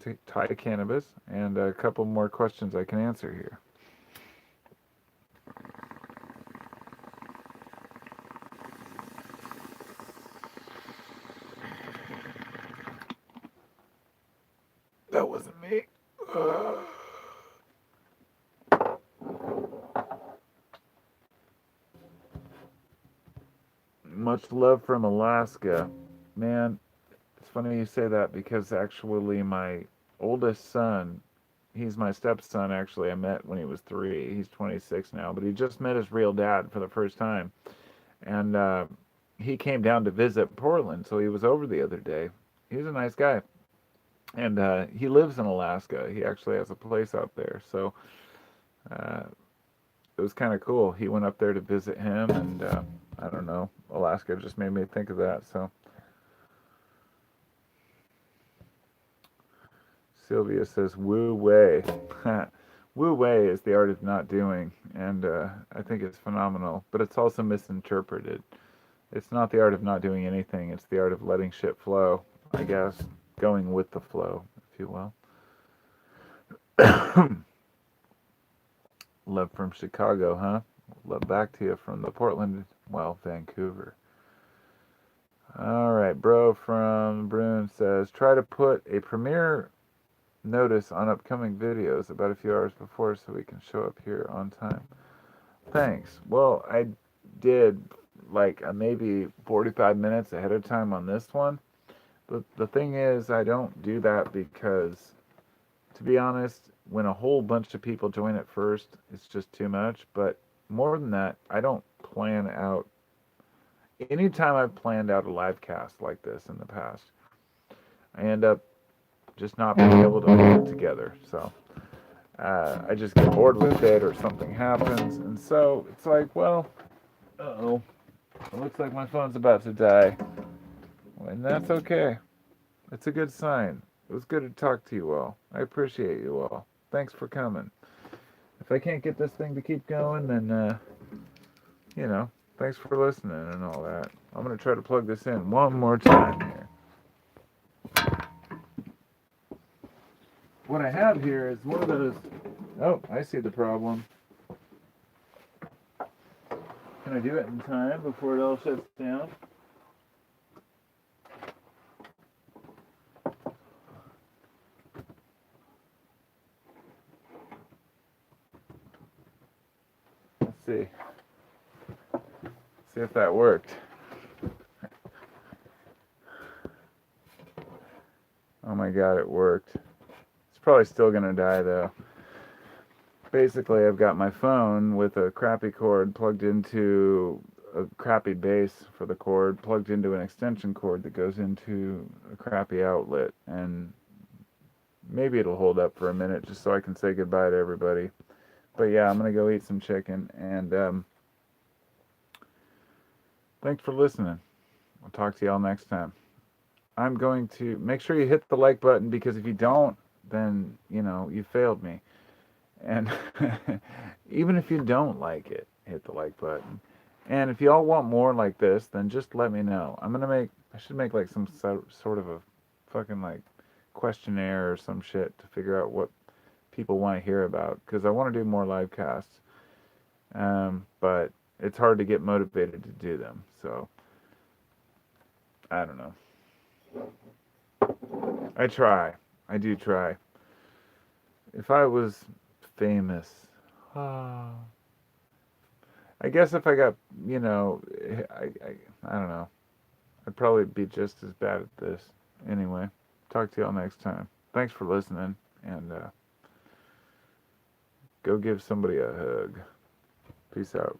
cannabis, and a couple more questions I can answer here. That wasn't me. Much love from Alaska. Man, it's funny you say that because actually my oldest son, he's my stepson actually. I met when he was 3. He's 26 now, but he just met his real dad for the first time. And he came down to visit Portland, so he was over the other day. He's a nice guy. And he lives in Alaska. He actually has a place out there. So it was kind of cool. He went up there to visit him, and I don't know. Alaska just made me think of that. So Sylvia says Wu Wei. Wu Wei is the art of not doing, and I think it's phenomenal, but it's also misinterpreted. It's not the art of not doing anything, it's the art of letting shit flow, I guess. Going with the flow, if you will. Love from Chicago, huh? Love back to you from the Portland, well, Vancouver. All right, bro from Bruin says, try to put a premiere notice on upcoming videos about a few hours before so we can show up here on time. Thanks. Well, I did like maybe 45 minutes ahead of time on this one. But the thing is, I don't do that because, to be honest, when a whole bunch of people join at first, it's just too much. But more than that, I don't plan out. Anytime I've planned out a live cast like this in the past, I end up just not being able to put it together. So I just get bored with it or something happens. And so it's like, well, uh-oh, it looks like my phone's about to die. And that's okay. It's a good sign. It was good to talk to you all. I appreciate you all. Thanks for coming. If I can't get this thing to keep going, then, thanks for listening and all that. I'm going to try to plug this in one more time here. What I have here is one of those... Oh, I see the problem. Can I do it in time before it all shuts down? Let's see. See if that worked. Oh my god, it worked. It's probably still gonna die though. Basically, I've got my phone with a crappy cord plugged into a crappy base for the cord, plugged into an extension cord that goes into a crappy outlet, and maybe it'll hold up for a minute just so I can say goodbye to everybody. But yeah, I'm gonna go eat some chicken, and thanks for listening. I'll talk to y'all next time. I'm going to make sure you hit the like button, because if you don't, then you failed me. And even if you don't like it, hit the like button. And if you all want more like this, then just let me know. I should make like some sort of a fucking like questionnaire or some shit to figure out what people want to hear about, because I want to do more live casts. But it's hard to get motivated to do them. So I don't know. I try. I do try. If I was famous, I guess if I got, I don't know. I'd probably be just as bad at this. Anyway, talk to y'all next time. Thanks for listening, and go give somebody a hug. Peace out.